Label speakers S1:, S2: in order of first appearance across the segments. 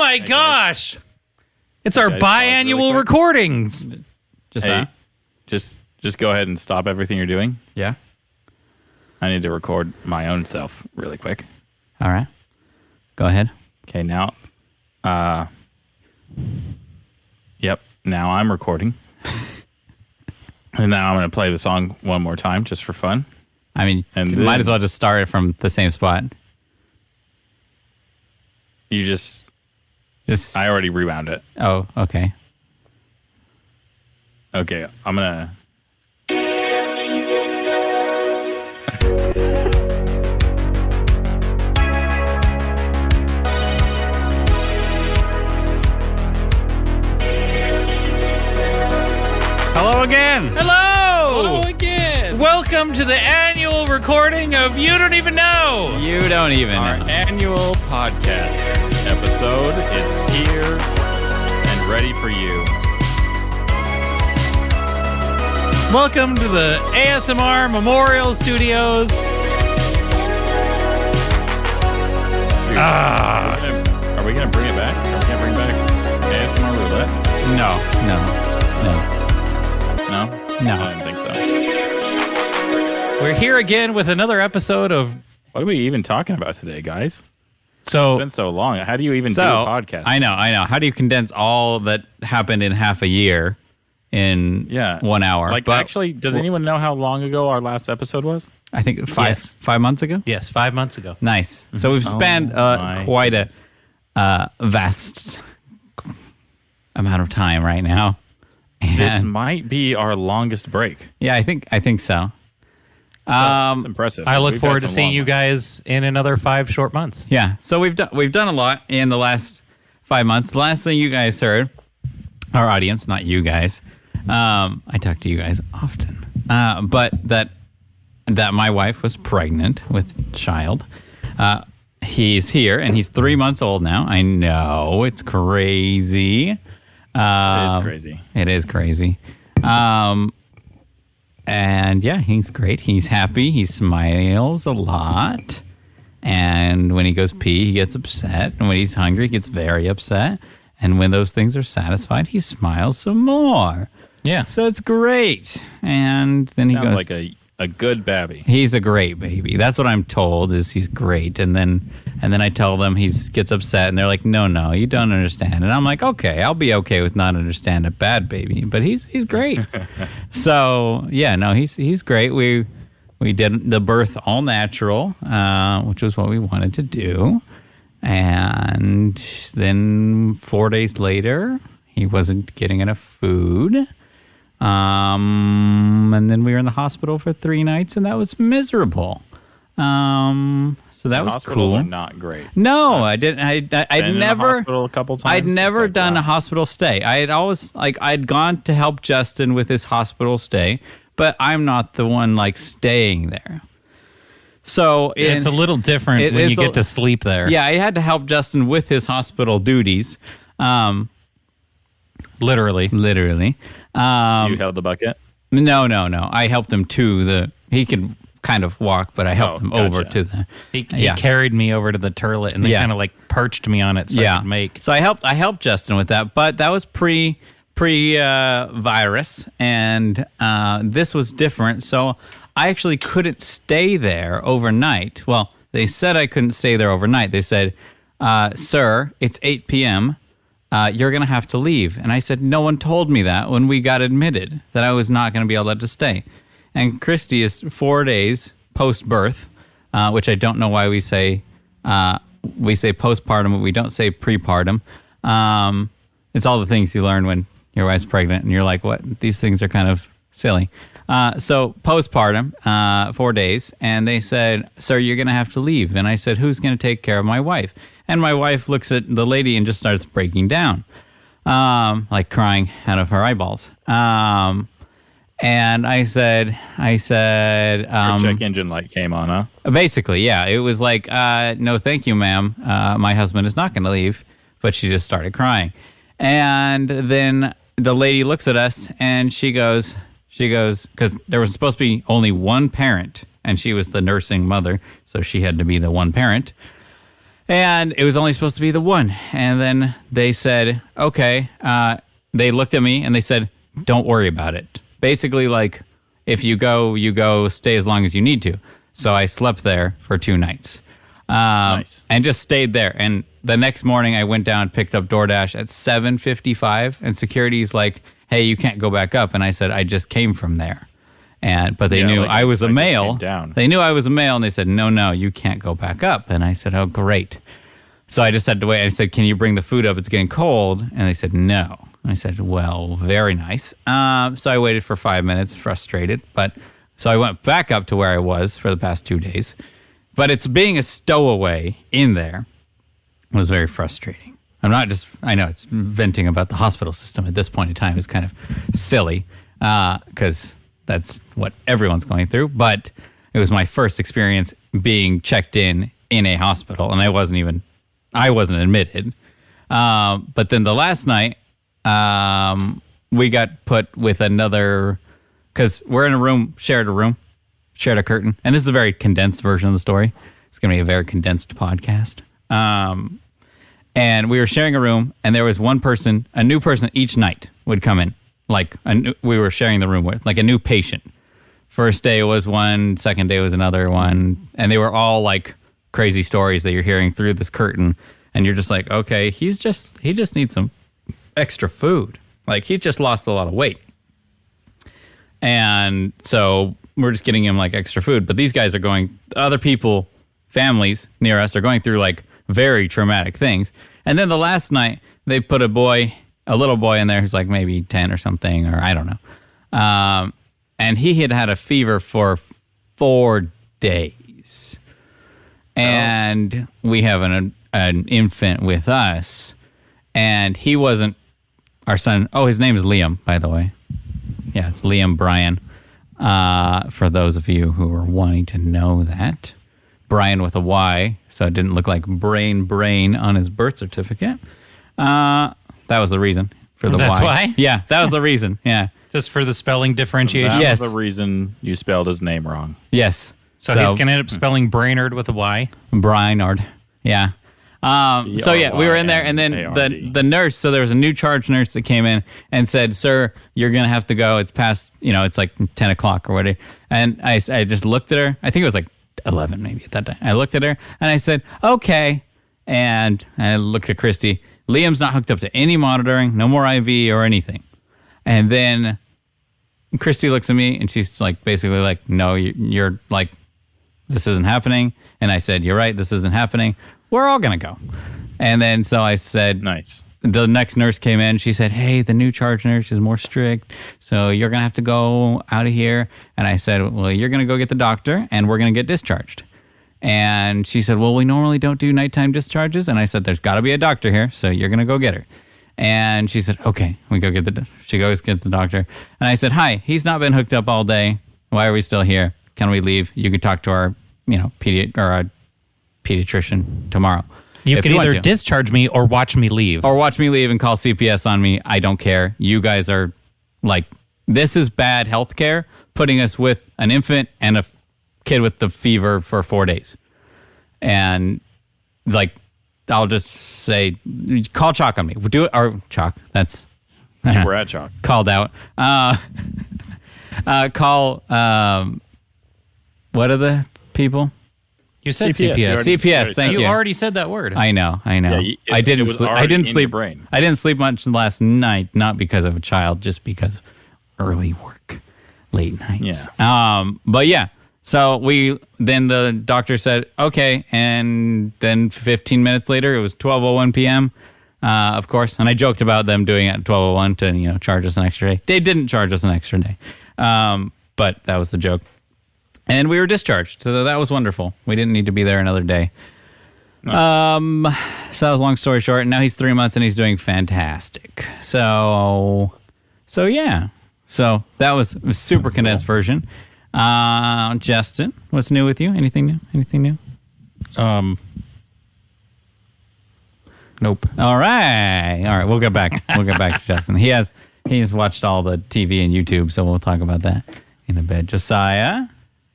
S1: my gosh! It's our biannual recordings.
S2: Just go ahead and stop everything you're doing.
S1: Yeah.
S2: I need to record my own self really quick.
S1: All right. Go ahead.
S2: Okay, now. Yep, now I'm recording. And now I'm going to play the song one more time just for fun.
S1: I mean, you might as well just start it from the same spot.
S2: You just... I already rewound it.
S1: Oh, okay.
S2: Okay, I'm going to...
S1: Hello again.
S2: Hello again.
S1: Welcome to the annual recording of You Don't Even Know. You don't even
S2: Our
S1: know.
S2: annual podcast episode is here and ready for you.
S1: Welcome to the ASMR Memorial Studios.
S2: Are we going to bring it back? Are we going to bring back ASMR Roulette?
S1: No.
S2: No?
S1: No.
S2: I didn't think so.
S1: We're here again with another episode of...
S2: What are we even talking about today, guys?
S1: So,
S2: It's been so long. How do you even do a podcast?
S1: I know. How do you condense all that happened in half a year in 1 hour?
S2: Actually, does anyone know how long ago our last episode was?
S1: I think 5 months ago?
S3: Yes, 5 months ago.
S1: Nice. So we've spent quite a vast amount of time right now.
S2: This might be our longest break.
S1: Yeah, I think so.
S2: That's impressive.
S3: I look forward to seeing you guys in another 5 short months.
S1: Yeah. So we've done a lot in the last 5 months. The last thing you guys heard, our audience, not you guys. I talk to you guys often, but that my wife was pregnant with child. He's here and he's 3 months old now. I know it's crazy.
S2: It is crazy.
S1: It is crazy. And yeah, he's great. He's happy. He smiles a lot. And when he goes pee, he gets upset. And when he's hungry, he gets very upset. And when those things are satisfied, he smiles some more.
S3: Yeah.
S1: So it's great. And then he
S2: Sounds
S1: goes...
S2: like a good babby.
S1: He's a great baby. That's what I'm told, is he's great. And then I tell them he gets upset, and they're like, no, you don't understand. And I'm like, okay, I'll be okay with not understand a bad baby, but he's great. So yeah, no, he's great. We did the birth all natural, which was what we wanted to do. And then 4 days later, he wasn't getting enough food. And then we were in the hospital for 3 nights, and that was miserable. So that was
S2: Hospitals
S1: cool.
S2: are not great.
S1: No, I didn't. I'd never.
S2: In the hospital a couple times.
S1: I'd never done a hospital stay. I had always I'd gone to help Justin with his hospital stay, but I'm not the one staying there. So
S3: It's a little different when you get to sleep there.
S1: Yeah, I had to help Justin with his hospital duties.
S3: Literally.
S2: You held the bucket?
S1: No. I helped him to he can kind of walk, but I helped him over to the...
S3: He carried me over to the turlet and then kind of perched me on it so I could make...
S1: So I helped Justin with that, but that was pre-virus, and this was different. So I actually couldn't stay there overnight. Well, they said I couldn't stay there overnight. They said, sir, it's 8 p.m., you're going to have to leave. And I said, no one told me that when we got admitted, that I was not going to be allowed to stay. And Christy is 4 days post-birth, which I don't know why we say postpartum, but we don't say prepartum. It's all the things you learn when your wife's pregnant, and you're like, what? These things are kind of silly. So postpartum, 4 days, and they said, sir, you're going to have to leave. And I said, who's going to take care of my wife? And my wife looks at the lady and just starts breaking down, crying out of her eyeballs. And I said,
S2: Your check engine light came on, huh?
S1: Basically, yeah. It was like, no, thank you, ma'am. My husband is not going to leave. But she just started crying. And then the lady looks at us and she goes, because there was supposed to be only one parent, and she was the nursing mother, so she had to be the one parent. And it was only supposed to be the one. And then they said, okay. They looked at me and they said, don't worry about it. Basically, like, if you go, stay as long as you need to. So I slept there for 2 nights.
S2: Nice.
S1: And just stayed there. And the next morning I went down and picked up DoorDash at 7:55. And security's like, hey, you can't go back up. And I said, I just came from there. But they knew I was a male. They knew I was a male, and they said, no, you can't go back up. And I said, oh, great. So I just had to wait. I said, can you bring the food up? It's getting cold. And they said, no. I said, well, very nice. So I waited for 5 minutes, frustrated. So I went back up to where I was for the past 2 days. But it's being a stowaway in there was very frustrating. I know it's venting about the hospital system at this point in time is kind of silly because that's what everyone's going through. But it was my first experience being checked in a hospital, and I wasn't admitted. But then the last night, we got put with another, because we're in a room, shared a curtain. And this is a very condensed version of the story. It's going to be a very condensed podcast. And we were sharing a room, and there was one person, a new person each night would come in. We were sharing the room with, like a new patient. First day was one, second day was another one. And they were all like crazy stories that you're hearing through this curtain. And you're just like, okay, he just needs some extra food. Like, he just lost a lot of weight. And so we're just getting him like extra food. But these guys are other people, families near us are going through like very traumatic things. And then the last night they put a little boy in there who's like maybe 10 or something, or I don't know. And he had a fever for 4 days. And we have an infant with us, and he wasn't our son. Oh, his name is Liam, by the way. Yeah, it's Liam Bryan. For those of you who are wanting to know that. Brian with a Y, so it didn't look like brain on his birth certificate. That was the reason for the Y.
S3: That's why?
S1: Yeah, that was the reason. Yeah.
S3: Just for the spelling differentiation?
S2: That was the reason you spelled his name wrong.
S1: Yes.
S3: So he's going to end up spelling Brainerd with a Y?
S1: Brainerd. Yeah. So yeah, we were in there, and then the nurse, so there was a new charge nurse that came in and said, sir, you're going to have to go. It's past, it's like 10 o'clock or whatever. And I just looked at her. I think it was like 11 maybe at that time. I looked at her and I said, okay. And I looked at Christy. Liam's not hooked up to any monitoring, no more IV or anything. And then Christy looks at me and she's like, basically like, no, you're like, this isn't happening. And I said, you're right, this isn't happening. We're all going to go. And then so I said,
S2: nice.
S1: The next nurse came in. She said, hey, the new charge nurse is more strict, so you're going to have to go out of here. And I said, well, you're going to go get the doctor, and we're going to get discharged. And she said, well, we normally don't do nighttime discharges. And I said, there's got to be a doctor here, so you're going to go get her. And she said, okay, she goes get the doctor. And I said, hi, he's not been hooked up all day. Why are we still here? Can we leave? You could talk to our, pediatrician tomorrow.
S3: You can either discharge me or watch me leave.
S1: Or watch me leave and call CPS on me. I don't care. You guys are like, this is bad healthcare, putting us with an infant and a kid with the fever for 4 days. And like, I'll just say, call Chalk on me. Do it, or Chalk. That's
S2: we're at Chalk.
S1: Called out. Call. What are the people?
S3: You said
S2: CPS.
S1: CPS. Thank you.
S3: You already said that word.
S1: I know.
S2: Yeah,
S1: I didn't sleep.
S2: Brain.
S1: I didn't sleep much last night, not because of a child, just because early work, late nights.
S2: Yeah.
S1: But yeah. So then the doctor said, okay, and then 15 minutes later, it was 12:01 p.m. Of course, and I joked about them doing it at 12:01 to charge us an extra day. They didn't charge us an extra day, but that was the joke. And we were discharged, so that was wonderful. We didn't need to be there another day. Nice. So that was long story short. And now he's 3 months and he's doing fantastic. So yeah. So that was a super condensed version. Justin, what's new with you? Anything new?
S3: Nope.
S1: All right. We'll get back to Justin. He's watched all the TV and YouTube, so we'll talk about that in a bit. Josiah,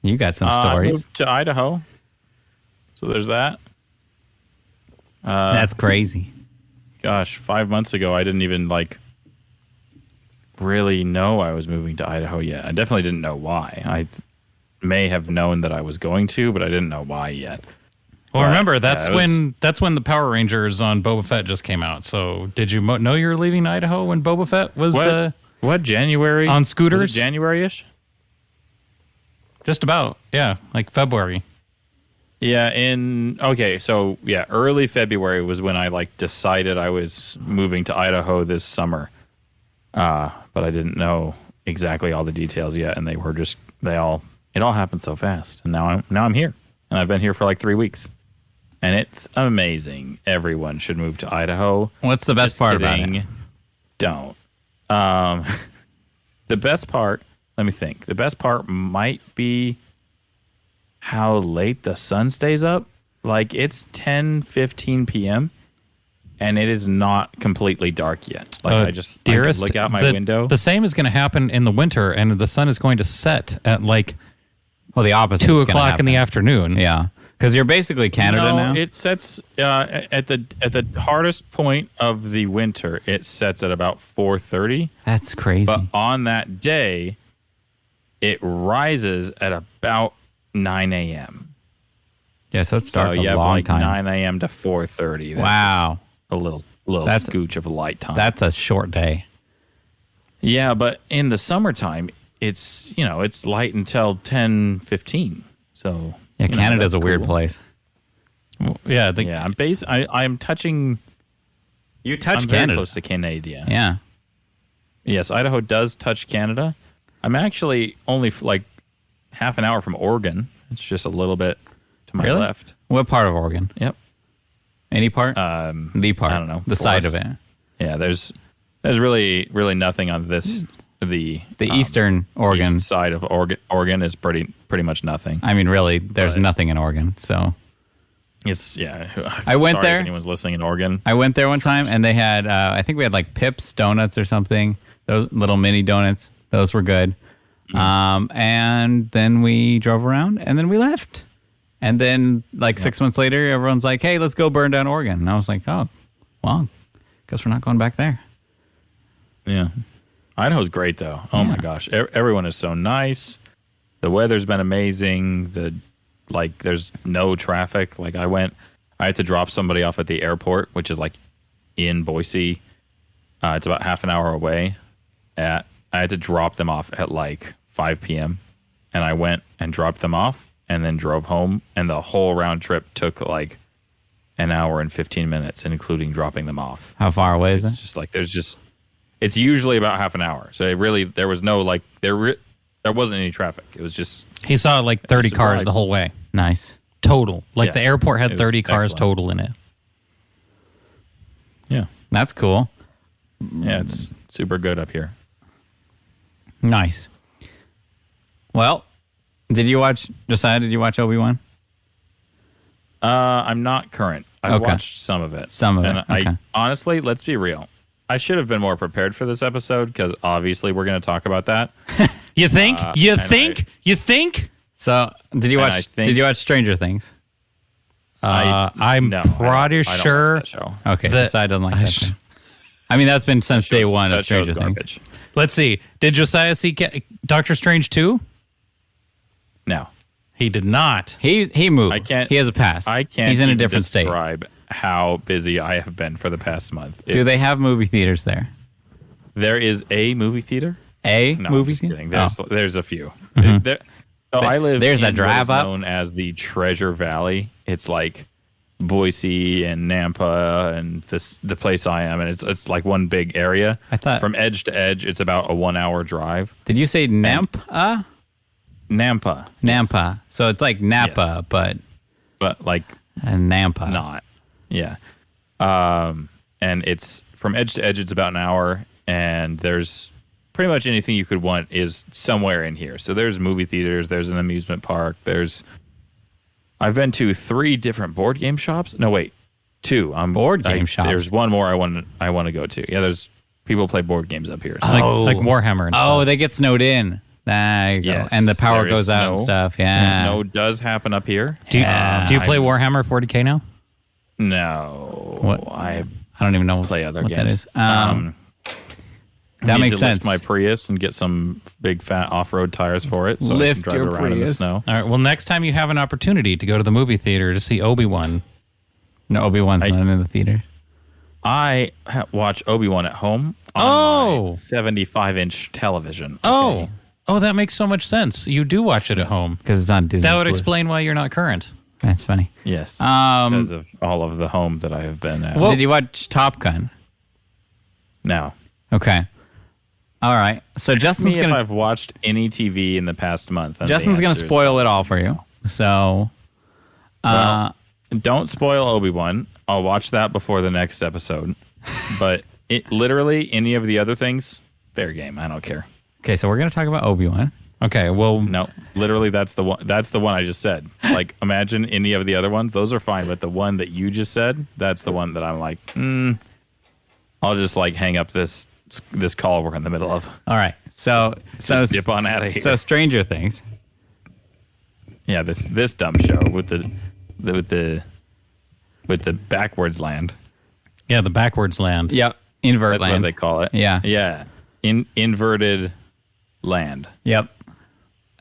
S1: you got some stories.
S2: I moved to Idaho, so there's that.
S1: That's crazy.
S2: Gosh, 5 months ago, I didn't even really know I was moving to Idaho yet. I definitely didn't know why. I may have known that I was going to, but I didn't know why yet.
S3: Well,
S2: But,
S3: remember that's
S2: yeah, it was-
S3: when the Power Rangers on Boba Fett just came out. So did you know you were leaving Idaho when Boba Fett was
S2: What January
S3: on scooters?
S2: Was it January-ish?
S3: Just about, yeah, like February.
S2: Yeah, early February was when I decided I was moving to Idaho this summer. But I didn't know exactly all the details yet, and it all happened so fast. And now I'm here, and I've been here for 3 weeks, and it's amazing. Everyone should move to Idaho.
S1: What's the best part about it?
S2: Don't. The best part. Let me think. The best part might be how late the sun stays up. It's 10:15 p.m. and it is not completely dark yet. I just
S3: dearest,
S2: look out my window.
S3: The same is going to happen in the winter, and the sun is going to set at
S1: the opposite.
S3: 2 o'clock in the afternoon.
S1: Yeah, because you're basically Canada now.
S2: It sets at the hardest point of the winter. It sets at about 4:30.
S1: That's crazy.
S2: But on that day, it rises at about 9 a.m.
S1: Yeah, so it's dark
S2: you
S1: a
S2: have
S1: long time.
S2: 9 a.m. to 4:30.
S1: Wow.
S2: A little
S1: That's
S2: scooch of light time.
S1: That's a short day.
S2: Yeah, but in the summertime, it's light until 10:15. So
S1: Yeah, Canada's a weird
S2: cool.
S1: place.
S3: Yeah,
S2: I'm touching.
S1: You touch
S2: I'm very
S1: Canada.
S2: close to Canada.
S1: Yeah.
S2: Yes, Idaho does touch Canada. I'm actually only half an hour from Oregon. It's just a little bit to my
S1: Really?
S2: left.
S1: What part of Oregon?
S2: Yep.
S1: Any part? The part.
S2: I don't know.
S1: The side of
S2: Forest.
S1: it.
S2: Yeah, there's really nothing on this. The
S1: eastern Oregon
S2: east side of Oregon is pretty much nothing.
S1: I mean, really, there's nothing in Oregon. So
S2: It's
S1: I went there.
S2: If anyone's listening in Oregon,
S1: I went there one time, and they had I think we had Pips donuts or something. Those little mini donuts. Those were good. And then we drove around, and then we left. And then 6 months later, everyone's like, "Hey, let's go burn down Oregon." And I was like, "Oh, well, guess we're not going back there."
S2: Yeah. Idaho's great, though. Oh, my gosh. Everyone is so nice. The weather's been amazing. There's no traffic. I had to drop somebody off at the airport, which is in Boise. It's about half an hour away. I had to drop them off at 5 p.m. And I went and dropped them off and then drove home. And the whole round trip took an hour and 15 minutes, including dropping them off.
S1: How far away is it?
S2: It's just it's usually about half an hour. So there was no there wasn't any traffic. It was just
S3: he saw 30
S2: just a
S3: cars
S2: ride.
S3: the whole way.
S1: Nice.
S3: Total.
S2: Yeah,
S3: The airport
S2: it
S3: had
S2: was
S3: 30 cars
S2: excellent.
S3: total in it.
S2: yeah.
S1: That's cool.
S2: Yeah, it's super good up here.
S1: Nice. Well, did you watch Obi-Wan?
S2: I'm not current. I've
S1: Okay.
S2: watched some of it.
S1: Some of
S2: and
S1: it, okay.
S2: I honestly, let's be real. I should have been more prepared for this episode because obviously we're going to talk about that.
S3: You think? You
S2: and
S3: think?
S1: So, did you
S2: And
S1: watch?
S2: I think-
S1: Did you watch Stranger Things?
S3: I'm
S2: No,
S3: pretty
S2: I don't
S3: sure.
S2: watch that show.
S1: Okay,
S3: The-
S1: the side doesn't like that. I mean, that's been since day one of
S2: That show's
S1: Stranger Things.
S2: garbage.
S3: Let's see. Did Josiah see Doctor Strange 2?
S2: No,
S3: He did not.
S1: He moved.
S2: I can't.
S1: He has a pass.
S2: I can't.
S1: He's in a
S2: even
S1: different state.
S2: describe how busy I have been for the past month.
S1: Do they have movie theaters there?
S2: There is a movie theater.
S1: A
S2: No,
S1: movie
S2: I'm just
S1: theater?
S2: kidding.
S1: Oh.
S2: There's a few.
S1: Mm-hmm.
S2: I live.
S1: There's a
S2: in what
S1: drive
S2: is
S1: up?
S2: known as the Treasure Valley. It's Boise and Nampa and the place I am, and it's one big area.
S1: I thought-
S2: from edge to edge, it's about a 1 hour drive.
S1: Did you say Nampa?
S2: Nampa,
S1: Nampa. So it's like Napa, but
S2: but
S1: Nampa.
S2: not. Yeah. And it's from edge to edge, it's about an hour, and there's pretty much anything you could want is somewhere in here. So there's movie theaters, there's an amusement park, I've been to 3 different board game shops. No, wait, 2.
S1: Board game shops?
S2: There's one more I want to go to. Yeah, there's people play board games up here.
S3: Like Warhammer and stuff.
S1: Oh, they get snowed in. There you go.
S2: Yes,
S1: And the power
S2: there is
S1: goes out and
S2: snow.
S1: stuff. Yeah.
S2: Snow does happen up here.
S3: Do you play Warhammer 40K now?
S2: No.
S1: What?
S2: I
S1: don't even know
S2: play other
S1: what
S2: games.
S1: that is. That makes sense.
S2: Lift my Prius and get some big fat off-road tires for it, so
S1: Lift
S2: I can drive
S1: your
S2: it around in the
S1: Prius.
S2: snow.
S3: All right. Well, next time you have an opportunity to go to the movie theater to see Obi-Wan.
S1: No, Obi-Wan's not in the theater.
S2: I watch Obi-Wan at home on my 75-inch television. Okay?
S3: Oh, that makes so much sense. You do watch it at home.
S1: Because it's on Disney+.
S3: That would explain why you're not current.
S1: That's funny.
S2: Yes, because of all of the home that I have been at.
S1: Did you watch Top Gun?
S2: No.
S1: Okay. All right. So Justin's
S2: If
S1: gonna
S2: I've watched any TV in the past month, then
S1: Justin's
S2: the
S1: gonna
S2: answer is
S1: spoil it all for you. So
S2: well, don't spoil Obi-Wan. I'll watch that before the next episode. But it literally any of the other things, fair game. I don't care.
S1: okay, so we're gonna talk about Obi-Wan.
S3: Okay. Well,
S2: No, literally that's the one. That's the one I just said. Like, imagine any of the other ones; those are fine. But the one that you just said, that's the one that I'm like, I'll just like hang up this call we're in the middle of.
S1: All right. So
S2: Just dip on out of here.
S1: So Stranger Things.
S2: Yeah, this dumb show with the backwards land.
S3: yeah, the backwards land.
S1: Yep. Invert
S2: That's
S1: land.
S2: what they call it.
S1: Yeah.
S2: Yeah. Inverted land.
S1: Yep.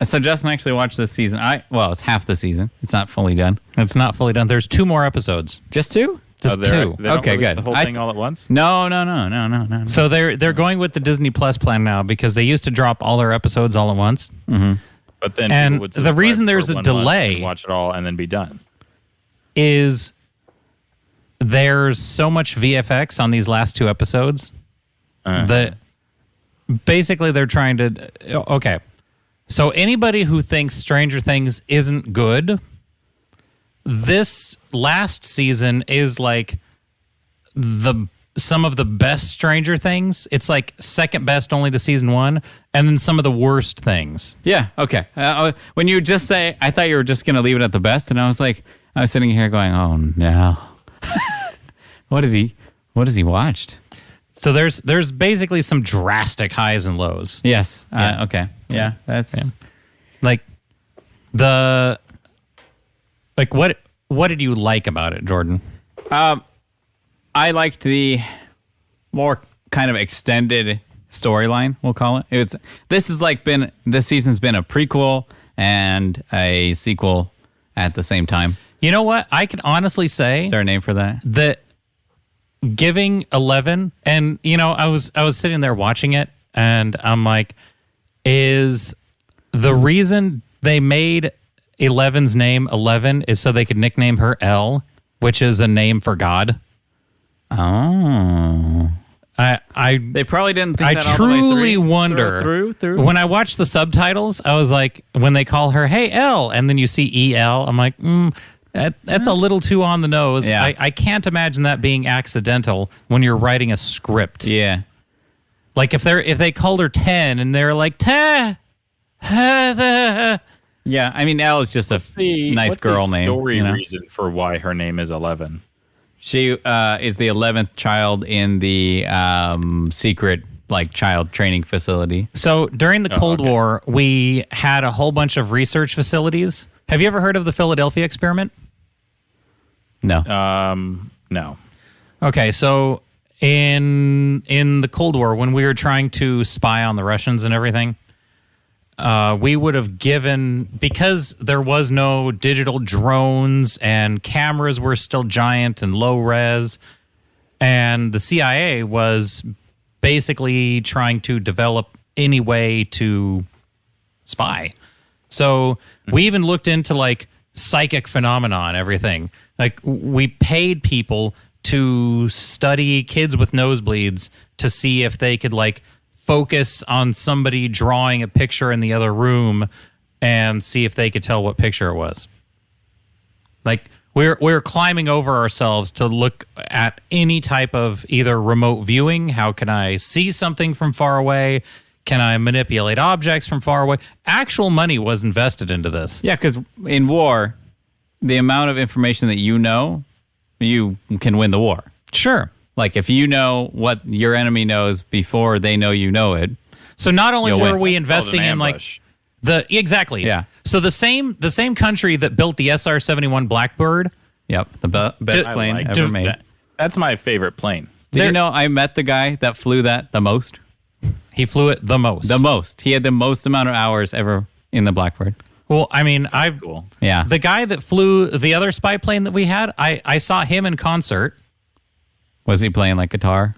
S1: So Justin actually watched this season. It's half the season. It's not fully done.
S3: It's not fully done. There's 2 more episodes.
S1: Just 2?
S3: Just
S2: They don't
S3: 2.
S1: Okay,
S2: release
S1: good.
S2: The whole thing all at once.
S1: No.
S3: So they're going with the Disney Plus plan now because they used to drop all their episodes all at once.
S2: But then
S3: And
S2: people would
S3: the reason
S2: subscribe
S3: there's
S2: for
S3: a
S2: 1 month
S3: delay-
S2: and watch it all and then be done.
S3: Is there's so much VFX on these last 2 episodes that basically they're trying to okay. So anybody who thinks Stranger Things isn't good, this last season is like some of the best Stranger Things. It's like second best only to season 1, and then some of the worst things.
S1: Yeah. Okay. When you just say, I thought you were just going to leave it at the best, and I was sitting here going, oh no. What has he watched?
S3: So there's basically some drastic highs and lows.
S1: Yes. Okay. Yeah. That's
S3: Like what did you like about it, Jordan?
S1: I liked the more kind of extended storyline, we'll call it. This season's been a prequel and a sequel at the same time.
S3: You know what? I can honestly say
S1: Is there a name for that?
S3: that giving 11, and I was sitting there watching it, and I'm like, is the reason they made 11's name 11 is so they could nickname her El, which is a name for God?
S1: Oh. They probably didn't think
S3: I
S1: that all the way
S3: truly
S1: through.
S3: wonder.
S1: Through.
S3: When I watched the subtitles, I was like, when they call her, hey, El, and then you see EL, I'm like, that's a little too on the nose.
S1: Yeah.
S3: I can't imagine that being accidental when you're writing a script.
S1: Yeah.
S3: Like if they called her 10 and they're like,
S1: Yeah. I mean, Elle is just a nice
S2: What's
S1: girl
S2: the
S1: name.
S2: story reason for why her name is 11?
S1: She is the 11th child in the secret child training facility.
S3: So during the Cold War, we had a whole bunch of research facilities. Have you ever heard of the Philadelphia experiment?
S1: No.
S2: No.
S3: Okay, so in the Cold War, when we were trying to spy on the Russians and everything, we would have given, because there was no digital drones and cameras were still giant and low res, and the CIA was basically trying to develop any way to spy. So we even looked into psychic phenomena and everything. We paid people to study kids with nosebleeds to see if they could focus on somebody drawing a picture in the other room and see if they could tell what picture it was. We're climbing over ourselves to look at any type of either remote viewing. How can I see something from far away? Can I manipulate objects from far away? Actual money was invested into this.
S1: Yeah, because in war, the amount of information that you can win the war.
S3: Sure.
S1: If you know what your enemy knows before they know you know it.
S3: So not only
S1: You'll
S3: were
S1: win.
S3: we investing in exactly.
S1: Yeah.
S3: So the same country that built the SR-71 Blackbird
S1: Yep, the best
S2: I
S1: plane
S2: like
S1: ever made.
S2: That's my favorite plane.
S1: Did you know I met the guy that flew that the most?
S3: He flew it the most.
S1: The most. He had the most amount of hours ever in the Blackbird.
S3: Well, I mean, I've
S2: Cool.
S1: Yeah.
S3: the guy that flew the other spy plane that we had. I saw him in concert.
S1: Was he playing like guitar?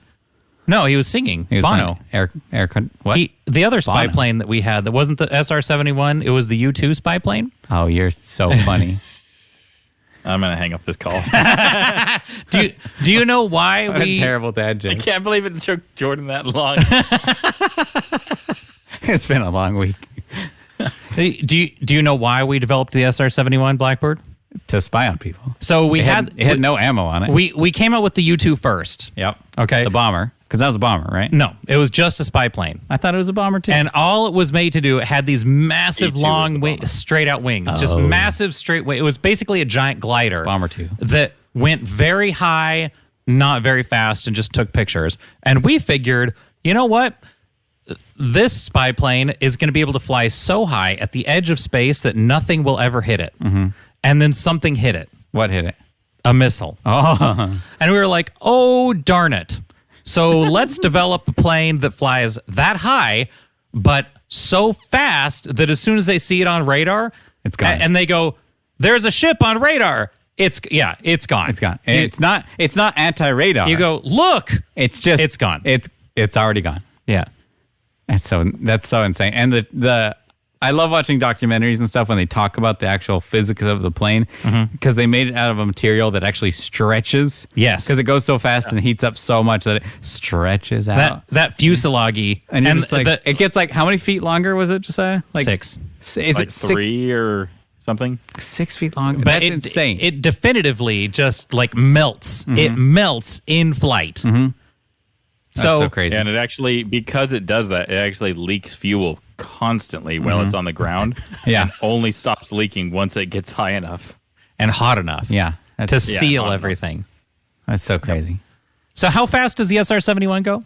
S3: No, he was singing.
S1: He was
S3: Bono.
S1: playing what?
S3: The other spy
S1: Bono.
S3: plane that we had that wasn't the SR-71. It was the U-2 spy plane.
S1: Oh, you're so funny.
S2: I'm gonna hang up this call.
S3: Do you know why
S1: What a
S3: we?
S1: terrible dad
S2: I
S1: joke.
S2: can't believe it took Jordan that long.
S1: It's been a long week.
S3: Do you know why we developed the SR-71 Blackbird?
S1: To spy on people.
S3: So we
S1: It
S3: had
S1: had no ammo on it.
S3: we came out with the U-2 first.
S1: Yep.
S3: Okay.
S1: The bomber. Because that was a bomber, right?
S3: No, it was just a spy plane.
S1: I thought it was a bomber too.
S3: And all it was made to do, it had these massive,
S2: E2 was
S3: long,
S2: the bomber.
S3: straight out wings. Just massive, straight wings. It was basically a giant glider.
S1: Bomber 2.
S3: That went very high, not very fast, and just took pictures. And we figured, you know what? This spy plane is going to be able to fly so high at the edge of space that nothing will ever hit it. Mm-hmm. And then something hit it.
S1: What hit it?
S3: A missile.
S1: Oh.
S3: And we were like, oh, darn it. So let's develop a plane that flies that high, but so fast that as soon as they see it on radar,
S1: It's gone.
S3: And they go, there's a ship on radar. It's gone.
S1: It's gone. It's not anti-radar.
S3: You go, look.
S1: It's just
S3: It's gone.
S1: It's already gone.
S3: Yeah.
S1: That's so insane. And the I love watching documentaries and stuff when they talk about the actual physics of the plane because they made it out of a material that actually stretches.
S3: Yes.
S1: Because it goes so fast and heats up so much that it stretches out.
S3: That fuselage.
S1: and you're just like, it gets like, how many feet longer was it, Josiah? Like
S3: 6.
S1: Is
S2: like
S1: it
S2: 3 or something.
S1: 6 feet long?
S3: But
S1: That's insane.
S3: It definitively just like melts. It melts in flight.
S1: That's so crazy.
S2: And it actually, because it does that, it actually leaks fuel constantly while it's on the ground.
S1: Yeah.
S2: And only stops leaking once it gets high enough.
S3: And hot enough.
S1: Yeah.
S3: To seal
S2: hot enough.
S3: everything.
S1: That's so crazy.
S3: So how fast does the SR-71 go?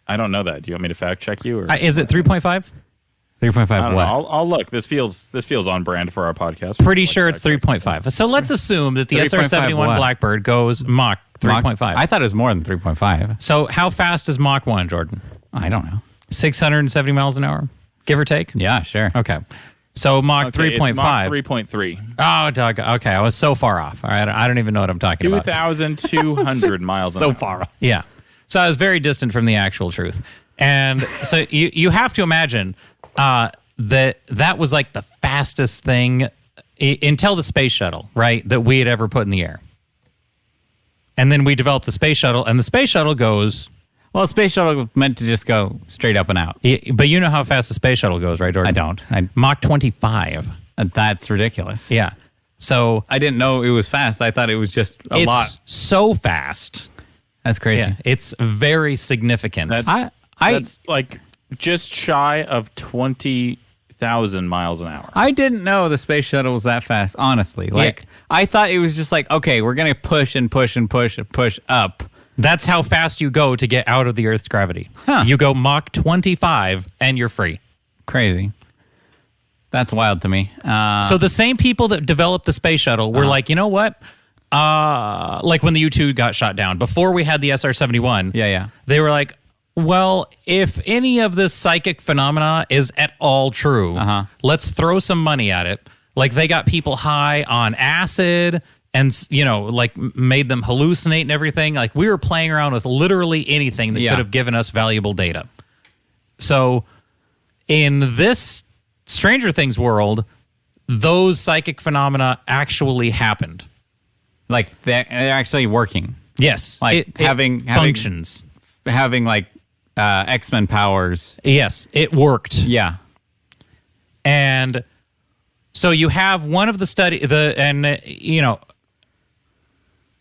S2: I don't know that. Do you want me to fact check you? Or
S3: Is it 3.5?
S1: 3.5
S2: I don't know.
S1: what?
S2: I'll look. This feels on brand for our podcast.
S3: Pretty sure it's 3.5. So let's assume that the
S1: 3.5
S3: SR-71
S1: what?
S3: Blackbird goes Mach 3.5.
S1: I thought it was more than 3.5.
S3: So how fast is Mach 1, Jordan?
S1: I don't know.
S3: 670 miles an hour, give or take?
S1: Yeah, sure.
S3: Okay. So Mach
S2: Okay, it's
S3: 3.5.
S2: Mach 3.3.
S3: Oh, dog. Okay, I was so far off. All right, I don't even know what I'm talking about.
S2: 2,200 miles an hour.
S1: So far.
S3: Yeah. So I was very distant from the actual truth. And so you have to imagine that was like the fastest thing until the space shuttle, right, that we had ever put in the air. And then we developed the space shuttle, and the space shuttle goes...
S1: Well, a space shuttle was meant to just go straight up and out.
S3: But you know how fast the space shuttle goes, right, Jordan?
S1: I don't.
S3: Mach 25.
S1: That's ridiculous.
S3: Yeah. So
S1: I didn't know it was fast. I thought it was just a
S3: it's
S1: lot.
S3: so fast.
S1: That's crazy.
S3: Yeah. It's very significant.
S2: That's like just shy of 20,000 miles an hour.
S1: I didn't know the space shuttle was that fast, honestly. Like, I thought it was just like, okay, we're going to push and push and push and push up.
S3: That's how fast you go to get out of the Earth's gravity.
S1: Huh.
S3: You go Mach 25 and you're free.
S1: Crazy. That's wild to me.
S3: So the same people that developed the space shuttle were like, you know what? Like when the U-2 got shot down, before we had the SR-71,
S1: Yeah.
S3: they were like, well, if any of this psychic phenomena is at all true, let's throw some money at it. Like they got people high on acid and, you know, like made them hallucinate and everything. Like we were playing around with literally anything that could have given us valuable data. So in this Stranger Things world, those psychic phenomena actually happened.
S1: Like, they're actually working.
S3: Yes.
S1: Like,
S3: it
S1: having
S3: functions.
S1: Having, like, X-Men powers.
S3: Yes, it worked.
S1: Yeah.
S3: And so you have one of the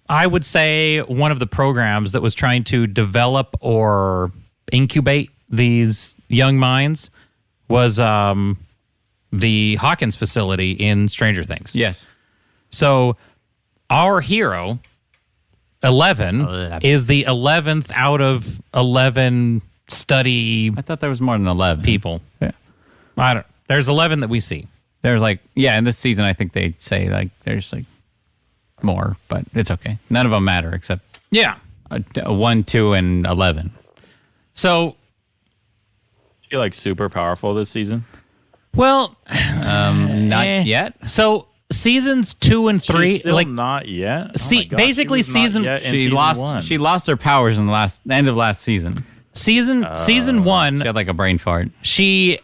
S3: I would say one of the programs that was trying to develop or incubate these young minds was the Hawkins facility in Stranger Things.
S1: Yes.
S3: So our hero, 11, is the 11th out of 11 study
S1: I thought there was more than 11.
S3: people.
S1: Yeah.
S3: There's 11 that we see.
S1: There's like, in this season, I think they say like there's like more, but it's okay. None of them matter except
S3: Yeah.
S1: 1, 2, and 11.
S3: So,
S2: She like super powerful this season.
S3: well,
S1: Not yet.
S3: so seasons 2 and 3,
S2: She's still
S3: like
S2: not yet.
S3: See,
S2: my gosh,
S3: basically
S2: she was not
S3: season-
S2: yet in
S1: She
S2: season
S1: lost.
S2: 1.
S1: She lost her powers in the end of last season.
S3: season 1,
S1: She had like a brain fart.
S3: she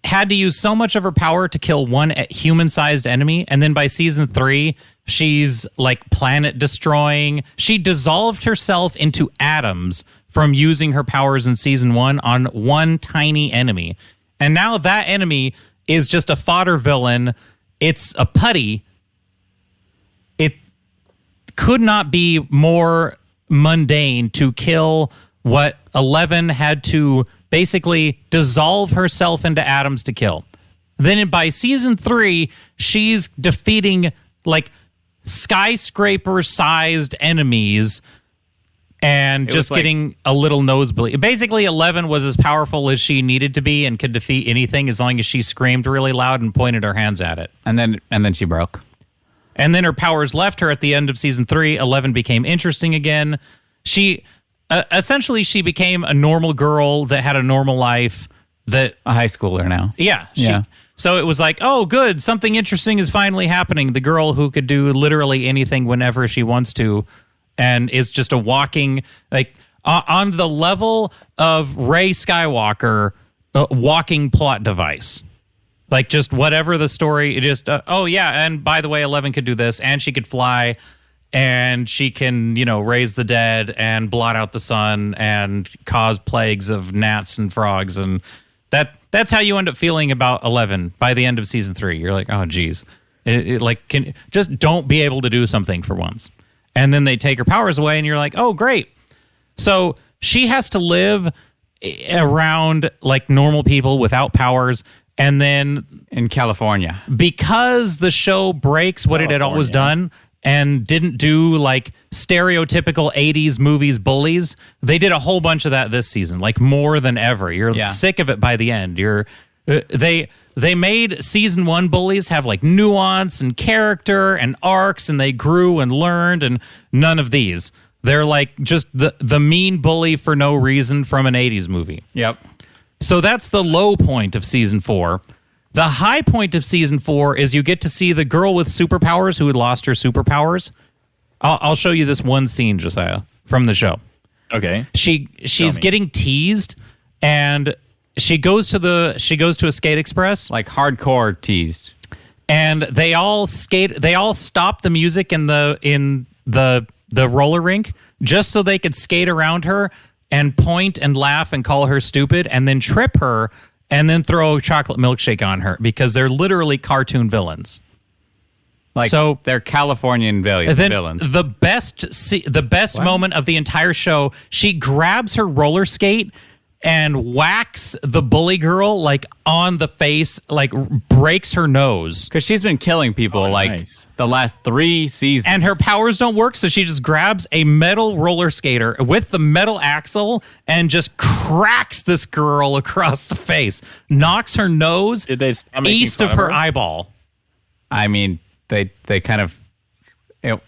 S3: had to use so much of her power to kill one human-sized enemy, and then by season 3 she's like planet destroying. She dissolved herself into atoms from using her powers in season 1 on one tiny enemy, and now that enemy is just a fodder villain. It's a putty. It could not be more mundane to kill what 11 had to basically dissolve herself into atoms to kill. Then by season 3, she's defeating like skyscraper-sized enemies and just
S1: like-
S3: getting a little nosebleed. Basically, 11 was as powerful as she needed to be and could defeat anything as long as she screamed really loud and pointed her hands at it.
S1: And then she broke.
S3: And then her powers left her at the end of season 3. 11 became interesting again. She essentially she became a normal girl that had a normal life. That
S1: A high schooler now.
S3: yeah.
S1: Yeah.
S3: So it was like, oh, good, something interesting is finally happening. The girl who could do literally anything whenever she wants to, and is just a walking like on the level of Rey Skywalker, walking plot device. Like just whatever the story, it just oh yeah, and by the way, 11 could do this, and she could fly, and she can raise the dead and blot out the sun and cause plagues of gnats and frogs, and that's how you end up feeling about 11 by the end of season 3. You're like, oh geez, can just don't be able to do something for once, and then they take her powers away, and you're like, oh great, so she has to live around like normal people without powers. And then
S1: In California.
S3: because the show breaks what it had always done and didn't do like stereotypical 80s movies bullies, they did a whole bunch of that this season, like more than ever. You're sick of it by the end. They made season 1 bullies have like nuance and character and arcs, and they grew and learned, and none of these. They're like just the mean bully for no reason from an 80s movie.
S1: Yep.
S3: So that's the low point of season 4. The high point of season 4 is you get to see the girl with superpowers who had lost her superpowers. I'll show you this one scene, Josiah, from the show.
S2: Okay.
S3: She's getting teased, and she goes to a skate express,
S1: Like hardcore teased.
S3: and they all stop the music in the roller rink just so they could skate around her and point and laugh and call her stupid, and then trip her, and then throw a chocolate milkshake on her because they're literally cartoon villains.
S1: Like
S3: So-
S1: they're Californian
S3: Then
S1: villains.
S3: the best moment of the entire show, she grabs her roller skate and whacks the bully girl like on the face, like breaks her nose.
S1: Because she's been killing people
S2: nice.
S1: the last 3 seasons.
S3: And her powers don't work, so she just grabs a metal roller skater with the metal axle and just cracks this girl across the face, knocks her nose
S2: Did they stop making
S3: east
S2: fun
S3: of
S2: of
S3: her
S2: her?
S3: eyeball.
S1: I mean, they kind of it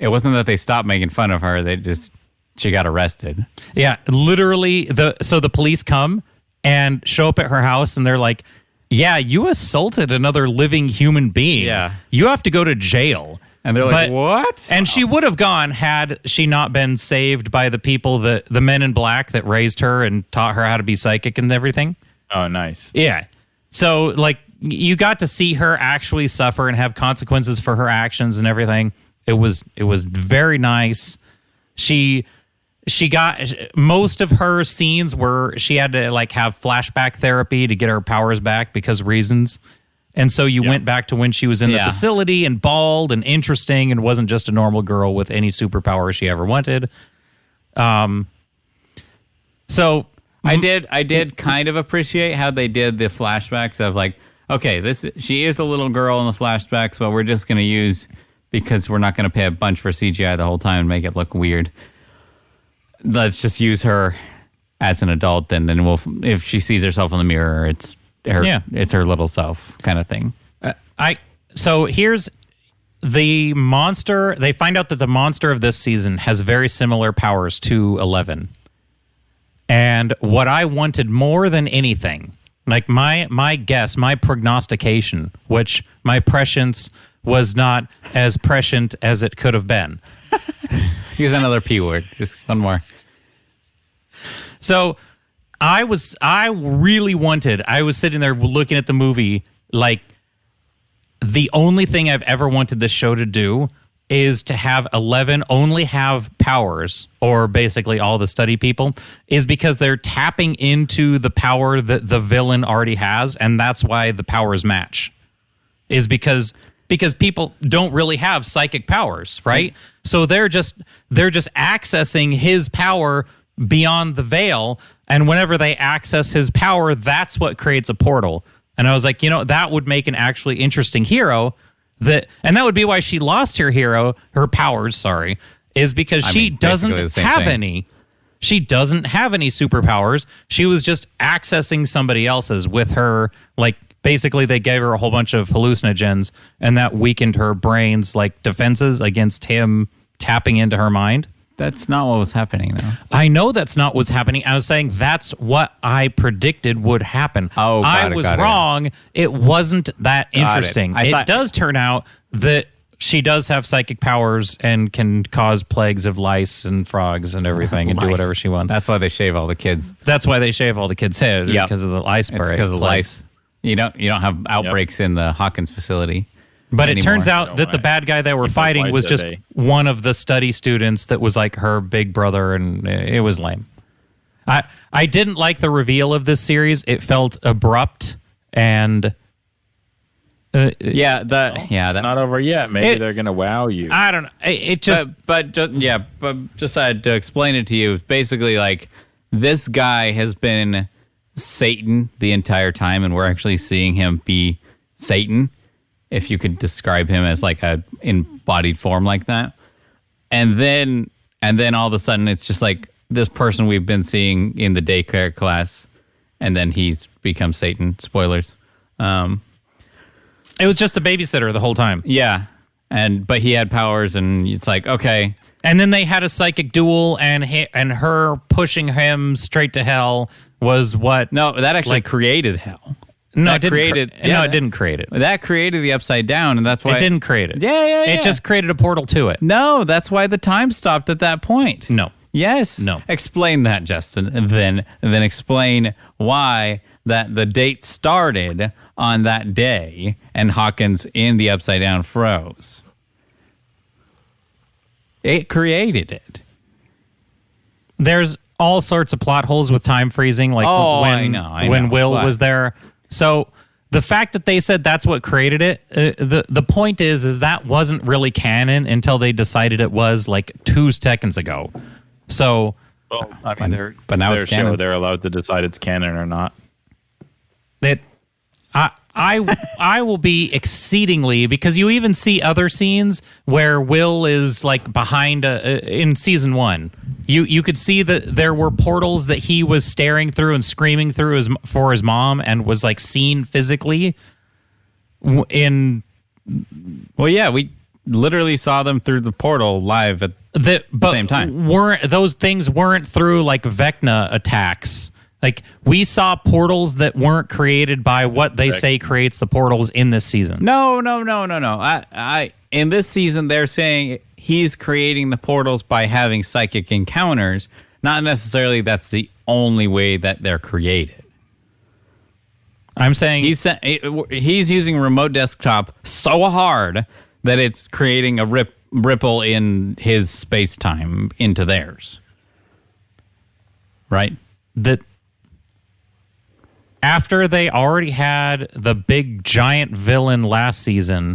S1: wasn't that they stopped making fun of her. She got arrested.
S3: Yeah, literally. The police come and show up at her house, and they're like, "Yeah, you assaulted another living human being.
S1: Yeah.
S3: You have to go to jail."
S1: And they're like, "What?"
S3: And she would have gone had she not been saved by the people, the men in black that raised her and taught her how to be psychic and everything.
S2: Oh, nice.
S3: Yeah. So like you got to see her actually suffer and have consequences for her actions and everything. It was very nice. She got most of her scenes where she had to like have flashback therapy to get her powers back because reasons. And so you went back to when she was in the facility and bald and interesting and wasn't just a normal girl with any superpower she ever wanted. So
S1: I did kind of appreciate how they did the flashbacks of like, okay, she is a little girl in the flashbacks, but we're just going to use, because we're not going to pay a bunch for CGI the whole time and make it look weird. Let's just use her as an adult, and then if she sees herself in the mirror, it's her little self kind of thing.
S3: So here's the monster, they find out that the monster of this season has very similar powers to 11. And what I wanted more than anything, like my guess, my prognostication, which my prescience was not as prescient as it could have been.
S1: Use another P word. Just one more.
S3: So I was sitting there looking at the movie like the only thing I've ever wanted this show to do is to have 11 only have powers, or basically all the study people, is because they're tapping into the power that the villain already has, and that's why the powers match. Is because people don't really have psychic powers, right? So they're just accessing his power beyond the veil, and whenever they access his power, that's what creates a portal. And I was like, that would make an actually interesting hero. And that would be why she lost her powers, is because she doesn't have any. She doesn't have any superpowers. She was just accessing somebody else's with her, like, basically they gave her a whole bunch of hallucinogens, and that weakened her brain's, like, defenses against him tapping into her mind.
S1: That's not what was happening, though.
S3: I know that's not what's happening. I was saying that's what I predicted would happen.
S1: Oh,
S3: I was wrong. It wasn't that interesting. It does turn out that she does have psychic powers and can cause plagues of lice and frogs and everything and do whatever she wants.
S1: That's why they shave all the kids.
S3: That's why they shave all the kids' heads, because of the lice spray.
S1: It's because of lice. You don't have outbreaks in the Hawkins facility.
S3: But it turns out that the bad guy they were fighting was just one of the study students that was like her big brother, and it was lame. I didn't like the reveal of this series. It felt abrupt and
S1: that's
S2: not over yet. Maybe they're gonna wow you.
S3: I don't know. It just
S1: but just to explain it to you, it's basically like this guy has been Satan the entire time, and we're actually seeing him be Satan, if you could describe him as like a embodied form like that. And then all of a sudden it's just like this person we've been seeing in the daycare class, and then he's become Satan. Spoilers.
S3: It was just the babysitter the whole time.
S1: Yeah. But he had powers, and it's like, okay.
S3: And then they had a psychic duel, and her pushing him straight to hell was what...
S1: No, that actually created hell.
S3: No, it didn't create it.
S1: That created the Upside Down, and that's why...
S3: It didn't create it.
S1: Yeah.
S3: It just created a portal to it.
S1: No, that's why the time stopped at that point.
S3: No.
S1: Yes.
S3: No.
S1: Explain that, Justin, and then explain why that the date started on that day and Hawkins in the Upside Down froze. It created it.
S3: There's all sorts of plot holes with time freezing, like when Will was there. So the fact that they said that's what created it, the point is that wasn't really canon until they decided it was like 2 seconds ago. So,
S2: well, I mean,
S1: but now it's canon.
S2: They're allowed to decide it's canon or not.
S3: I will be exceedingly, because you even see other scenes where Will is like behind in season 1. You could see that there were portals that he was staring through and screaming through for his mom, and was like seen physically in.
S1: Well, yeah, we literally saw them through the portal live at the same time.
S3: Those things weren't through like Vecna attacks. Like, we saw portals that weren't created by what they say creates the portals in this season.
S1: No. In this season, they're saying he's creating the portals by having psychic encounters. Not necessarily that's the only way that they're created.
S3: I'm saying
S1: he's using remote desktop so hard that it's creating a ripple in his space-time into theirs. Right?
S3: That after they already had the big giant villain last season.